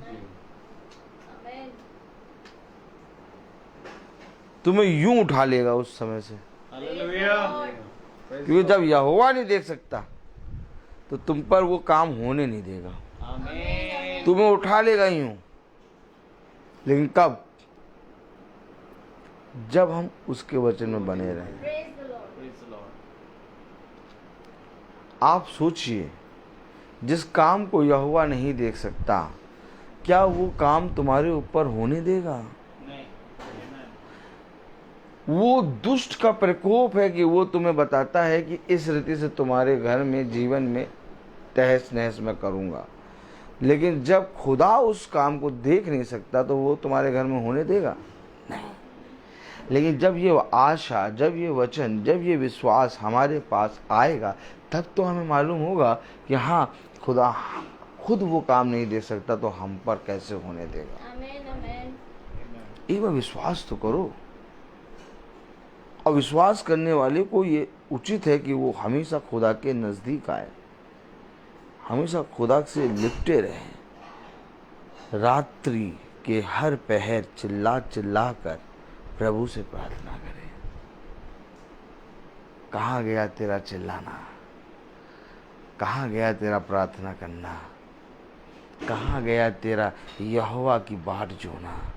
तुम्हें यूं उठा लेगा उस समय से, क्योंकि जब यहोवा नहीं देख सकता तो तुम पर वो काम होने नहीं देगा। तुम्हें उठा लेगा यूं, लेकिन कब? जब हम उसके वचन में बने रहें। आप सोचिए, जिस काम को यहोवा नहीं देख सकता, क्या वो काम तुम्हारे ऊपर होने देगा? नहीं। वो दुष्ट का प्रकोप है कि वो तुम्हें बताता है कि इस रीति से तुम्हारे घर में, जीवन में तहस नहस मैं करूंगा, लेकिन जब खुदा उस काम को देख नहीं सकता तो वो तुम्हारे घर में होने देगा? नहीं। लेकिन जब ये आशा, जब ये वचन, जब ये विश्वास हमारे पास आएगा, तब तो हमें मालूम होगा कि हाँ, खुदा खुद वो काम नहीं दे सकता तो हम पर कैसे होने देगा। एक बार विश्वास तो करो। और विश्वास करने वाले को ये उचित है कि वो हमेशा खुदा के नजदीक आए, हमेशा खुदा से लिपटे रहे, रात्रि के हर पहर चिल्ला चिल्ला कर प्रभु से प्रार्थना करे। कहाँ गया तेरा चिल्लाना? कहाँ गया तेरा प्रार्थना करना? कहाँ गया तेरा यहोवा की बाट जोना?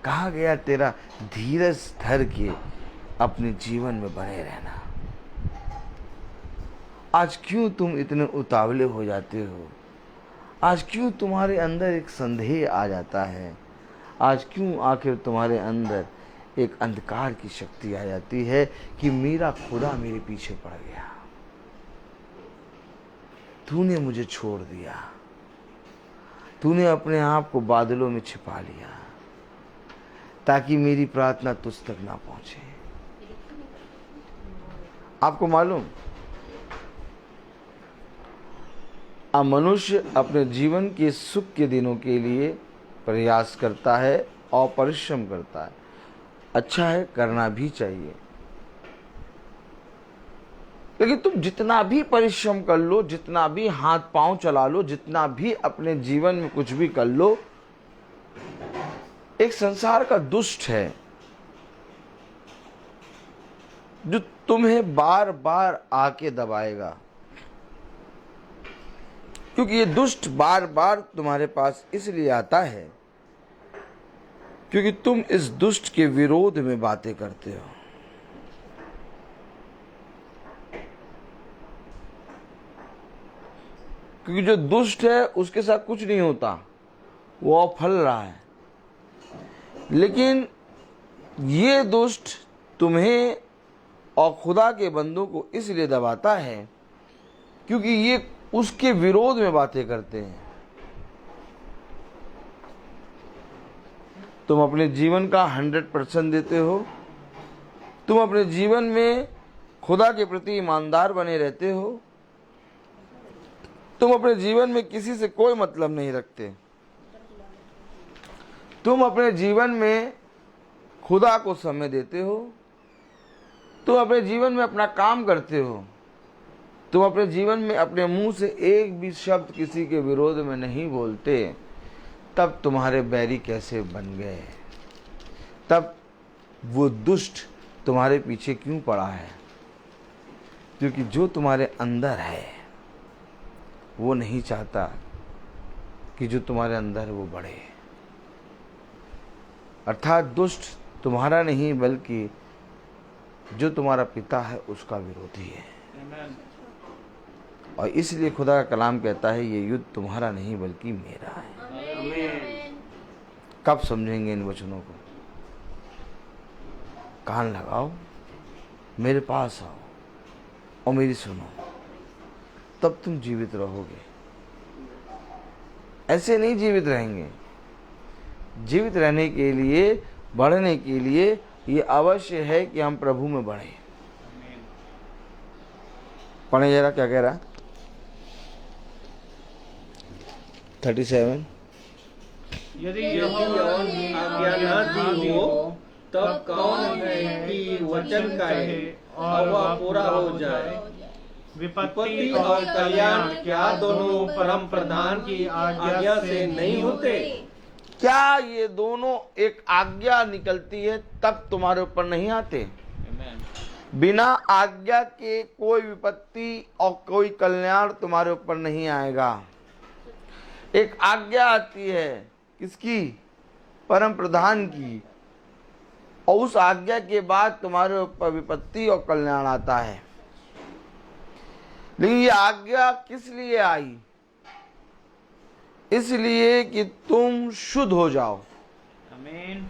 कहाँ गया तेरा धीरज धर के अपने जीवन में बने रहना? आज क्यों तुम इतने उतावले हो जाते हो? आज क्यों तुम्हारे अंदर एक संदेह आ जाता है? आज क्यों आखिर तुम्हारे अंदर एक अंधकार की शक्ति आ जाती है कि मेरा खुदा मेरे पीछे पड़ गया, तूने मुझे छोड़ दिया, तूने अपने आप को बादलों में छिपा लिया ताकि मेरी प्रार्थना तुझ तक ना पहुंचे। आपको मालूम, अब मनुष्य अपने जीवन के सुख के दिनों के लिए प्रयास करता है और परिश्रम करता है। अच्छा है, करना भी चाहिए, लेकिन तुम जितना भी परिश्रम कर लो, जितना भी हाथ पांव चला लो, जितना भी अपने जीवन में कुछ भी कर लो, एक संसार का दुष्ट है जो तुम्हें बार बार आके दबाएगा, क्योंकि ये दुष्ट बार बार तुम्हारे पास इसलिए आता है क्योंकि तुम इस दुष्ट के विरोध में बातें करते हो। क्योंकि जो दुष्ट है उसके साथ कुछ नहीं होता, वो और फल रहा है, लेकिन ये दुष्ट तुम्हें और खुदा के बंदों को इसलिए दबाता है क्योंकि ये उसके विरोध में बातें करते हैं। तुम अपने जीवन का 100% देते हो, तुम अपने जीवन में खुदा के प्रति ईमानदार बने रहते हो, तुम अपने जीवन में किसी से कोई मतलब नहीं रखते, तुम अपने जीवन में खुदा को समय देते हो, तुम अपने जीवन में अपना काम करते हो, तुम अपने जीवन में अपने मुंह से एक भी शब्द किसी के विरोध में नहीं बोलते, तब तुम्हारे बैरी कैसे बन गए? तब वो दुष्ट तुम्हारे पीछे क्यों पड़ा है? क्योंकि जो तुम्हारे अंदर है वो नहीं चाहता कि जो तुम्हारे अंदर है वो बढ़े। अर्थात दुष्ट तुम्हारा नहीं बल्कि जो तुम्हारा पिता है उसका विरोधी है। और इसलिए खुदा का कलाम कहता है ये युद्ध तुम्हारा नहीं बल्कि मेरा है। कब समझेंगे इन वचनों को? कान लगाओ, मेरे पास आओ और मेरी सुनो, तब तुम जीवित रहोगे। ऐसे नहीं जीवित रहेंगे। जीवित रहने के लिए, बढ़ने के लिए ये अवश्य है कि हम प्रभु में बढ़े। पढ़े जरा क्या कह रहा? 37 यदि यहोवा आज्ञा न दी हो तब कौन है कि वचन कहे और वह पूरा हो जाए? विपत्ति और कल्याण क्या दोनों परम प्रधान की आज्ञा से नहीं होते? क्या ये दोनों एक आज्ञा निकलती है तब तुम्हारे ऊपर नहीं आते? बिना आज्ञा के कोई विपत्ति और कोई कल्याण तुम्हारे ऊपर नहीं आएगा। एक आज्ञा आती है, किसकी? परम प्रधान की, और उस आज्ञा के बाद तुम्हारे ऊपर विपत्ति और कल्याण आता है। लेकिन ये आज्ञा किस लिए आई? इसलिए कि तुम शुद्ध हो जाओ। आमीन।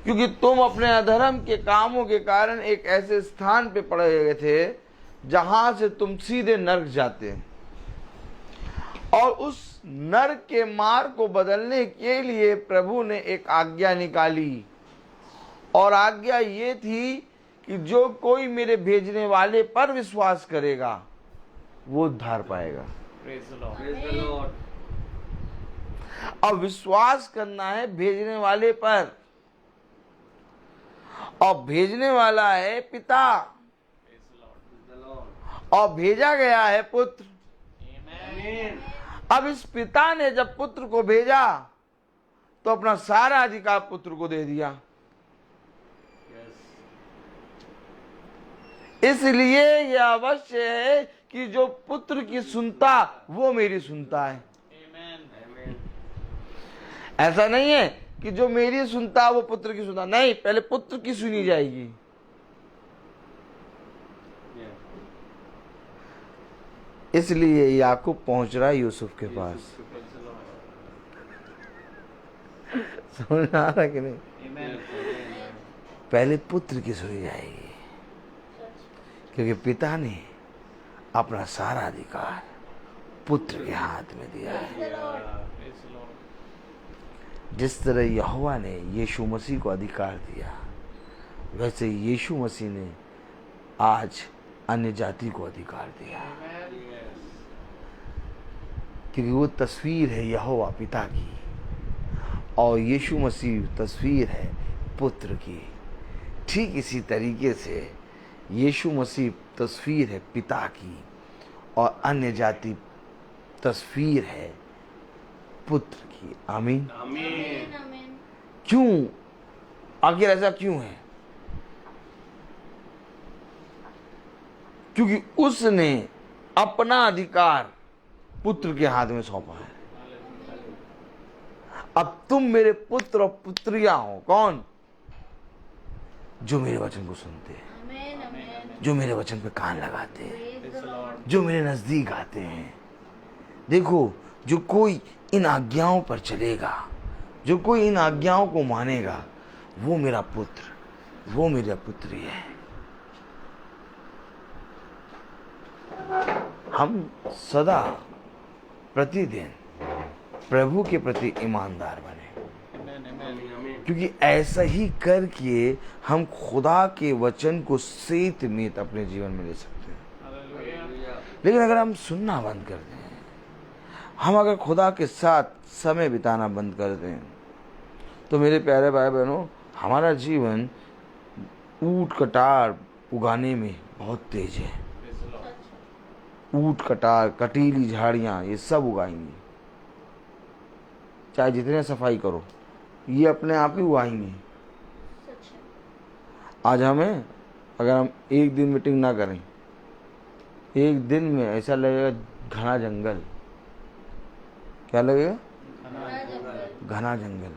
क्योंकि तुम अपने अधर्म के कामों के कारण एक ऐसे स्थान पे पड़े हुए थे जहां से तुम सीधे नरक जाते, और उस नरक के मार्ग को बदलने के लिए प्रभु ने एक आज्ञा निकाली, और आज्ञा ये थी कि जो कोई मेरे भेजने वाले पर विश्वास करेगा वो उद्धार पाएगा। अब विश्वास करना है भेजने वाले पर, और भेजने वाला है पिता, और भेजा गया है पुत्र। अब इस पिता ने जब पुत्र को भेजा तो अपना सारा अधिकार पुत्र को दे दिया। इसलिए यह अवश्य है कि जो पुत्र की सुनता वो मेरी सुनता है। ऐसा नहीं है कि जो मेरी सुनता वो पुत्र की सुनता, नहीं, पहले पुत्र की सुनी जाएगी। इसलिए याकूब पहुंच रहा है यूसुफ के पास। समझ आ रहा कि नहीं? पहले पुत्र की सुनी जाएगी, क्योंकि पिता ने अपना सारा अधिकार पुत्र के हाथ में दिया है। जिस तरह यहोवा ने यीशु मसीह को अधिकार दिया, वैसे यीशु मसीह ने आज अन्य जाति को अधिकार दिया। क्योंकि वो तस्वीर है यहोवा पिता की और यीशु मसीह तस्वीर है पुत्र की। ठीक इसी तरीके से यीशु मसीह तस्वीर है पिता की और अन्य जाति तस्वीर है पुत्र की। आमीन। क्यों? आखिर ऐसा क्यों है? क्योंकि उसने अपना अधिकार पुत्र के हाथ में सौंपा है। अब तुम मेरे पुत्र और पुत्रियां हो। कौन? जो मेरे वचन को सुनते हैं, जो मेरे वचन पे कान लगाते हैं, जो मेरे नजदीक आते हैं। देखो, जो कोई इन आज्ञाओं पर चलेगा, जो कोई इन आज्ञाओं को मानेगा, वो मेरा पुत्र, वो मेरा पुत्री है। हम सदा प्रतिदिन प्रभु के प्रति ईमानदार बने, क्योंकि ऐसा ही करके हम खुदा के वचन को सेत मीत अपने जीवन में ले सकते हैं। लेकिन अगर हम सुनना बंद कर दें, हम अगर खुदा के साथ समय बिताना बंद कर दें, तो मेरे प्यारे भाई बहनों, हमारा जीवन ऊट कटार उगाने में बहुत तेज है। ऊट कटार, कटीली झाड़ियाँ, ये सब उगाएंगी। चाहे जितने सफाई करो, ये अपने आप ही उगाएंगे। आज हमें, अगर हम एक दिन मीटिंग ना करें, एक दिन में ऐसा लगेगा घना जंगल। क्या लगेगा? घना जंगल।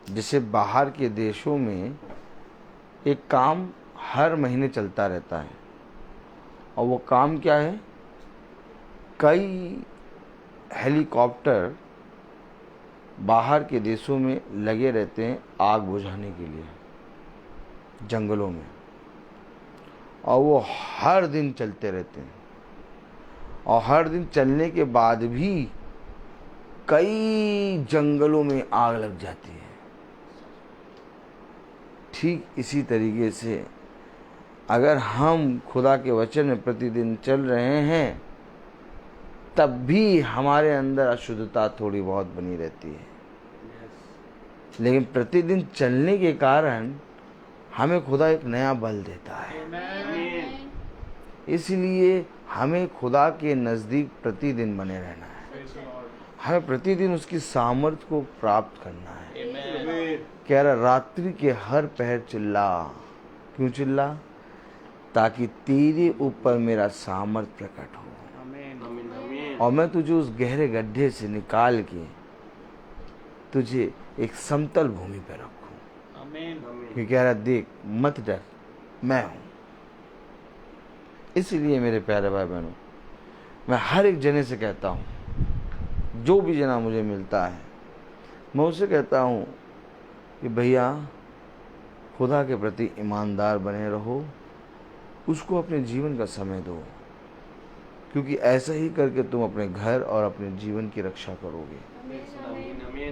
जैसे बाहर के देशों में एक काम हर महीने चलता रहता है, और वो काम क्या है? कई हेलीकॉप्टर बाहर के देशों में लगे रहते हैं आग बुझाने के लिए जंगलों में, और वो हर दिन चलते रहते हैं। और हर दिन चलने के बाद भी कई जंगलों में आग लग जाती है। ठीक इसी तरीके से अगर हम खुदा के वचन में प्रतिदिन चल रहे हैं, तब भी हमारे अंदर अशुद्धता थोड़ी बहुत बनी रहती है। लेकिन प्रतिदिन चलने के कारण हमें खुदा एक नया बल देता है। इसलिए हमें खुदा के नज़दीक प्रतिदिन बने रहना है। हमें प्रतिदिन उसकी सामर्थ्य को प्राप्त करना है। कह रहा, रात्रि के हर पहर चिल्ला। क्यों चिल्ला? ताकि तेरे ऊपर मेरा सामर्थ्य प्रकट हो और मैं तुझे उस गहरे गड्ढे से निकाल के तुझे एक समतल भूमि पर रखूं। क्योंकि कह रहा, देख मत डर, मैं हूं। इसलिए मेरे प्यारे भाई बहनों, मैं हर एक जने से कहता हूं, जो भी जना मुझे मिलता है, मैं उससे कहता हूं कि भैया खुदा के प्रति ईमानदार बने रहो, उसको अपने जीवन का समय दो, क्योंकि ऐसा ही करके तुम अपने घर और अपने जीवन की रक्षा करोगे।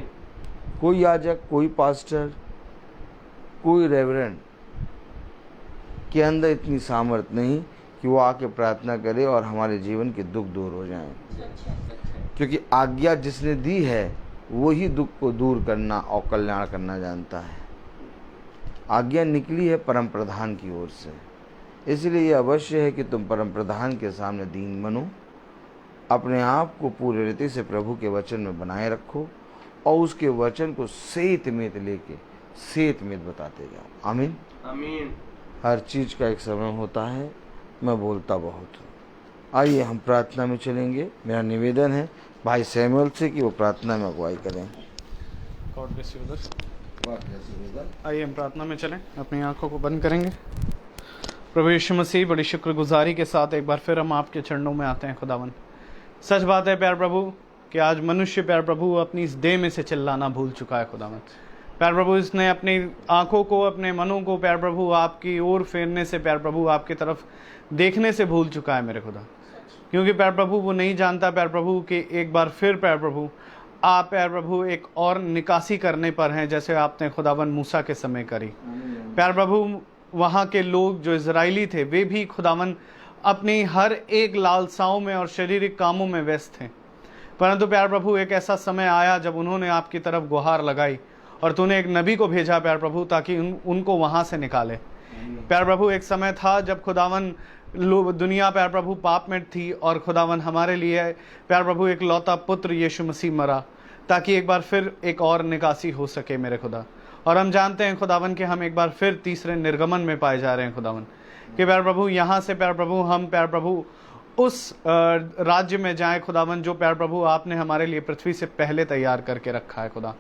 कोई याजक, कोई पास्टर, कोई रेवरेंड के अंदर इतनी सामर्थ नहीं कि वो आके प्रार्थना करे और हमारे जीवन के दुख दूर हो जाएं, क्योंकि आज्ञा जिसने दी है वही दुख को दूर करना और कल्याण करना जानता है। आज्ञा निकली है परम प्रधान की ओर से, इसलिए ये अवश्य है कि तुम परम प्रधान के सामने दीन बनो, अपने आप को पूरे रीति से प्रभु के वचन में बनाए रखो और उसके वचन को सेत में लेके सेत में बताते जाओ। आमीन आमीन। हर चीज का एक समय होता है, मैं बोलता बहुत हूँ। आइए हम प्रार्थना में चलेंगे। मेरा निवेदन है भाई सैमुअल से कि वो प्रार्थना में अगुवाई करें। God bless you brother. आइए हम प्रार्थना में चलें, अपनी आंखों को बंद करेंगे। प्रभु यीशु मसीह, बड़ी शुक्रगुजारी के साथ एक बार फिर हम आपके चरणों में आते हैं खुदावन। सच बात है प्यार प्रभु कि आज मनुष्य प्यार प्रभु अपनी इस देह में से चिल्लाना भूल चुका है खुदावन। प्यार प्रभु इसने अपनी आंखों को, अपने मनों को प्यार प्रभु आपकी ओर फेरने से प्यार प्रभु आपकी तरफ देखने से भूल चुका है मेरे खुदा। क्योंकि प्यार प्रभु वो नहीं जानता प्यार प्रभु कि एक बार फिर प्यार प्रभु आप प्यार प्रभु एक और निकासी करने पर हैं, जैसे आपने खुदावन मूसा के समय करी। प्यार प्रभु वहाँ के लोग जो इजराइली थे वे भी खुदावन अपनी हर एक लालसाओं में और शारीरिक कामों में व्यस्त थे। परंतु प्यार प्रभु एक ऐसा समय आया जब उन्होंने आपकी तरफ गुहार लगाई और तूने एक नबी को भेजा प्यार प्रभु, ताकि उनको वहां से निकाले। प्यार प्रभु एक समय था जब खुदावन दुनिया प्यार प्रभु पाप में थी और खुदावन हमारे लिए प्यार प्रभु एक लौता पुत्र यीशु मसीह मरा, ताकि एक बार फिर एक और निकासी हो सके मेरे खुदा। और हम जानते हैं खुदावन कि हम एक बार फिर तीसरे निर्गमन में पाए जा रहे हैं खुदावन, कि प्यार प्रभु यहाँ से प्यार प्रभु हम प्यार प्रभु उस राज्य में जाएं खुदावन जो प्यार प्रभु आपने हमारे लिए पृथ्वी से पहले तैयार करके रखा है खुदा।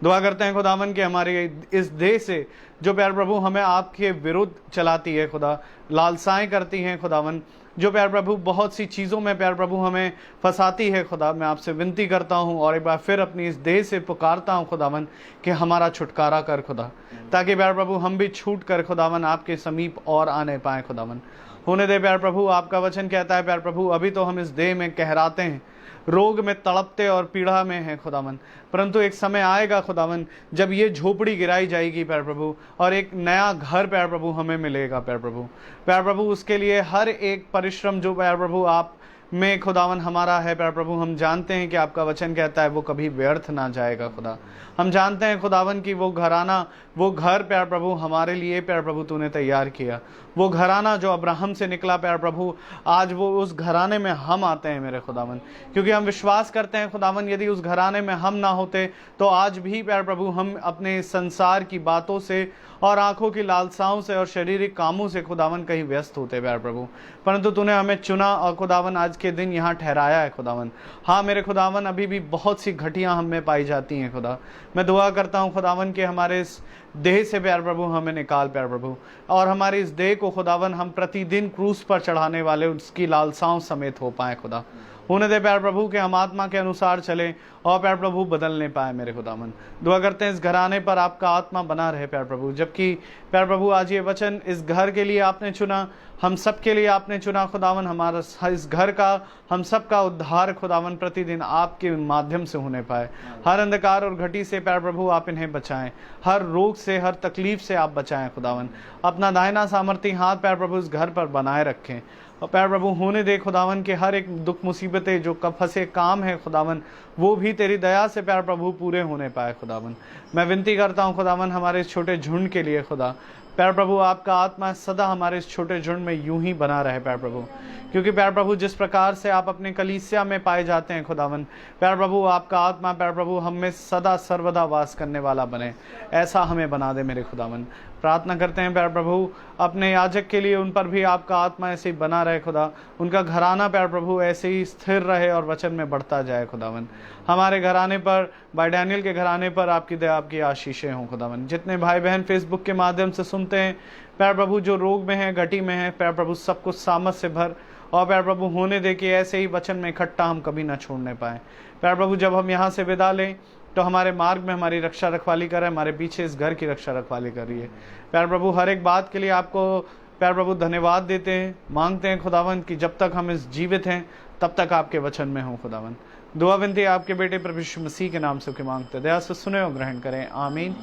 दुआ करते हैं खुदावन कि हमारे इस देह से जो प्यार प्रभु हमें आपके विरुद्ध चलाती है खुदा, लालसाएं करती हैं खुदावन, जो प्यार प्रभु बहुत सी चीज़ों में प्यार प्रभु हमें फंसाती है खुदा, मैं आपसे विनती करता हूँ और एक बार फिर अपनी इस देह से पुकारता हूँ खुदावन कि हमारा छुटकारा कर खुदा, ताकि प्यार प्रभु हम भी छूट कर खुदावन आपके समीप और आने पाए खुदावन। होने दे प्यार प्रभु, आपका वचन कहता है प्यार प्रभु, अभी तो हम इस देह में कहराते हैं, रोग में तड़पते और पीड़ा में है खुदावन, परंतु एक समय आएगा खुदावन जब ये झोपड़ी गिराई जाएगी प्यार प्रभु और एक नया घर प्यार प्रभु हमें मिलेगा प्यार प्रभु। प्यार प्रभु उसके लिए हर एक परिश्रम जो प्यार प्रभु आप में खुदावन हमारा है प्यार प्रभु, हम जानते हैं कि आपका वचन कहता है वो कभी व्यर्थ ना जाएगा खुदा। हम जानते हैं खुदावन कि वो घराना, वो घर प्यार प्रभु हमारे लिए प्यार प्रभु तूने तैयार किया, वो घराना जो अब्राहम से निकला प्यार प्रभु, आज वो उस घराने में हम आते हैं मेरे खुदावन, क्योंकि हम विश्वास करते हैं खुदावन यदि उस घराने में हम ना होते तो आज भी प्यार प्रभु हम अपने संसार की बातों से और आंखों की लालसाओं से और शारीरिक कामों से खुदावन कहीं व्यस्त होते प्यार प्रभु, परंतु तूने हमें चुना और खुदावन आज के दिन यहाँ ठहराया है खुदावन। हाँ मेरे खुदावन, अभी भी बहुत सी घटियां हम में पाई जाती हैं खुदा। मैं दुआ करता हूँ खुदावन कि हमारे इस देह से प्यार प्रभु हमें निकाल प्यार प्रभु, और हमारे इस देह को खुदावन हम प्रतिदिन क्रूस पर चढ़ाने वाले उसकी लालसाओं समेत हो पाए खुदा। होने दे प्यार प्रभु कि हम आत्मा के अनुसार चलें और प्यार प्रभु बदलने पाए मेरे खुदावन। दुआ करते हैं इस घराने पर आपका आत्मा बना रहे प्यार प्रभु, जबकि प्यार प्रभु आज ये वचन इस घर के लिए आपने चुना, हम सब के लिए आपने चुना खुदावन, हमारा इस घर का हम सब का उद्धार खुदावन प्रतिदिन आपके माध्यम से होने पाए। हर अंधकार और घटी से प्यार प्रभु आप इन्हें बचाएं, हर रोग से हर तकलीफ से आप बचाएं खुदावन। अपना दाहिना सामर्थी हाथ प्यार प्रभु इस घर पर बनाए रखें और प्यार प्रभु होने दे खुदावन के हर एक दुख मुसीबतें जो फंसे काम है खुदावन, वो भी तेरी दया से प्यार प्रभु पूरे होने पाए खुदावन। मैं विनती करता हूँ खुदावन हमारे इस छोटे झुंड के लिए खुदा, प्यार प्रभु आपका आत्मा सदा हमारे इस छोटे झुंड में यूं ही बना रहे प्यार प्रभु, क्योंकि प्यार प्रभु जिस प्रकार से आप अपने कलीसिया में पाए जाते हैं खुदावन, प्यार प्रभु आपका आत्मा प्यार प्रभु हम में सदा सर्वदा वास करने वाला बने, ऐसा हमें बना दे मेरे खुदावन। प्रार्थना करते हैं प्यार प्रभु अपने याजक के लिए, उन पर भी आपका आत्मा ऐसे ही बना रहे खुदा, उनका घराना प्यार प्रभु ऐसे ही स्थिर रहे और वचन में बढ़ता जाए खुदावन। हमारे घराने पर, भाई डैनियल के घराने पर आपकी दया आपकी आशीषें हों खुदावन। जितने भाई बहन फेसबुक के माध्यम से सुनते हैं प्यार प्रभु, जो रोग में है, घटी में है, प्यार प्रभु सब कुछ सामर्थ से भर और प्यार प्रभु होने दे कि ऐसे ही वचन में इकट्ठा हम कभी ना छोड़ने पाए। प्यार प्रभु जब हम यहाँ से विदा लें तो हमारे मार्ग में हमारी रक्षा रखवाली करें, हमारे पीछे इस घर की रक्षा रखवाली करिए प्यार प्रभु। हर एक बात के लिए आपको प्यार प्रभु धन्यवाद देते हैं, मांगते हैं खुदावन कि जब तक हम इस जीवित हैं तब तक आपके वचन में हों खुदावन। दुआ विनती आपके बेटे प्रभु यीशु मसीह के नाम से के मांगते, दया से सुने और ग्रहण करें, आमीन।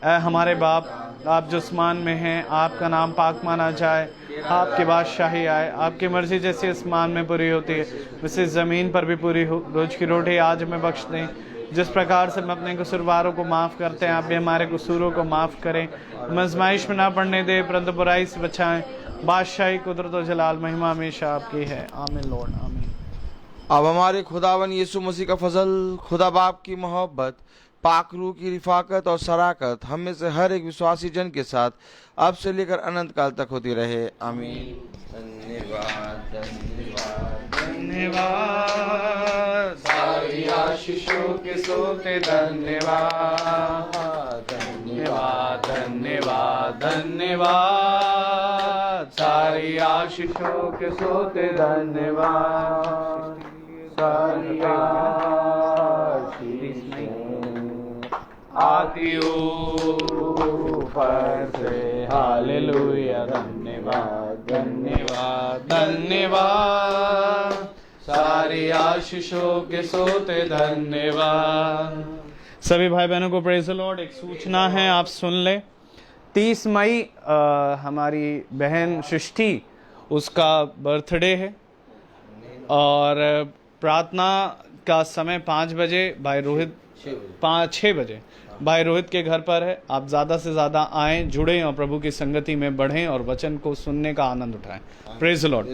ऐ हमारे बाप, आप जो आसमान में हैं, आपका नाम पाक माना जाए, आपकी बादशाही आए, आपकी मर्जी जैसी आसमान में पूरी होती है वैसे ज़मीन पर भी पूरी हो। रोज की रोटी आज हमें बख्श दें, जिस प्रकार से हम अपने कसूरवारों को माफ़ करते हैं, आप भी हमारे कसूरों को माफ़ करें। आजमाइश में ना पड़ने दे, परंतु बुराई से बचाएं। बादशाही, कुदरत और जलाल, महिमा हमेशा आपकी है, आमीन लॉर्ड, आमीन। अब हमारे खुदावन यीशु मसीह का फजल, खुदा बाप की मोहब्बत, पाक रूह की रिफाकत और शराकत हम में से हर एक विश्वासी जन के साथ अब से लेकर अनंत काल तक होती रहे, आमीन। धन्यवाद धन्यवाद धन्यवाद, सारी आशीषों के सोते धन्यवाद, धन्यवाद धन्यवाद धन्यवाद, सारी आशीषों के सोते धन्यवाद, सारी आशीष आती ऊपर से, हालेलुया, धन्यवाद धन्यवाद धन्यवाद, सारी आशीषों के सोते धन्यवाद। सभी भाई बहनों को प्रेज़ द लॉर्ड। एक सूचना है, आप सुन लें। 30 मई हमारी बहन सृष्टि उसका बर्थडे है। और प्रार्थना का समय 5 बजे भाई रोहित 6 बजे भाई रोहित के घर पर है। आप ज़्यादा से ज़्यादा आएँ, जुड़ें और प्रभु की संगति में बढ़ें और वचन को सुनने का आनंद उठाएं। Praise the Lord.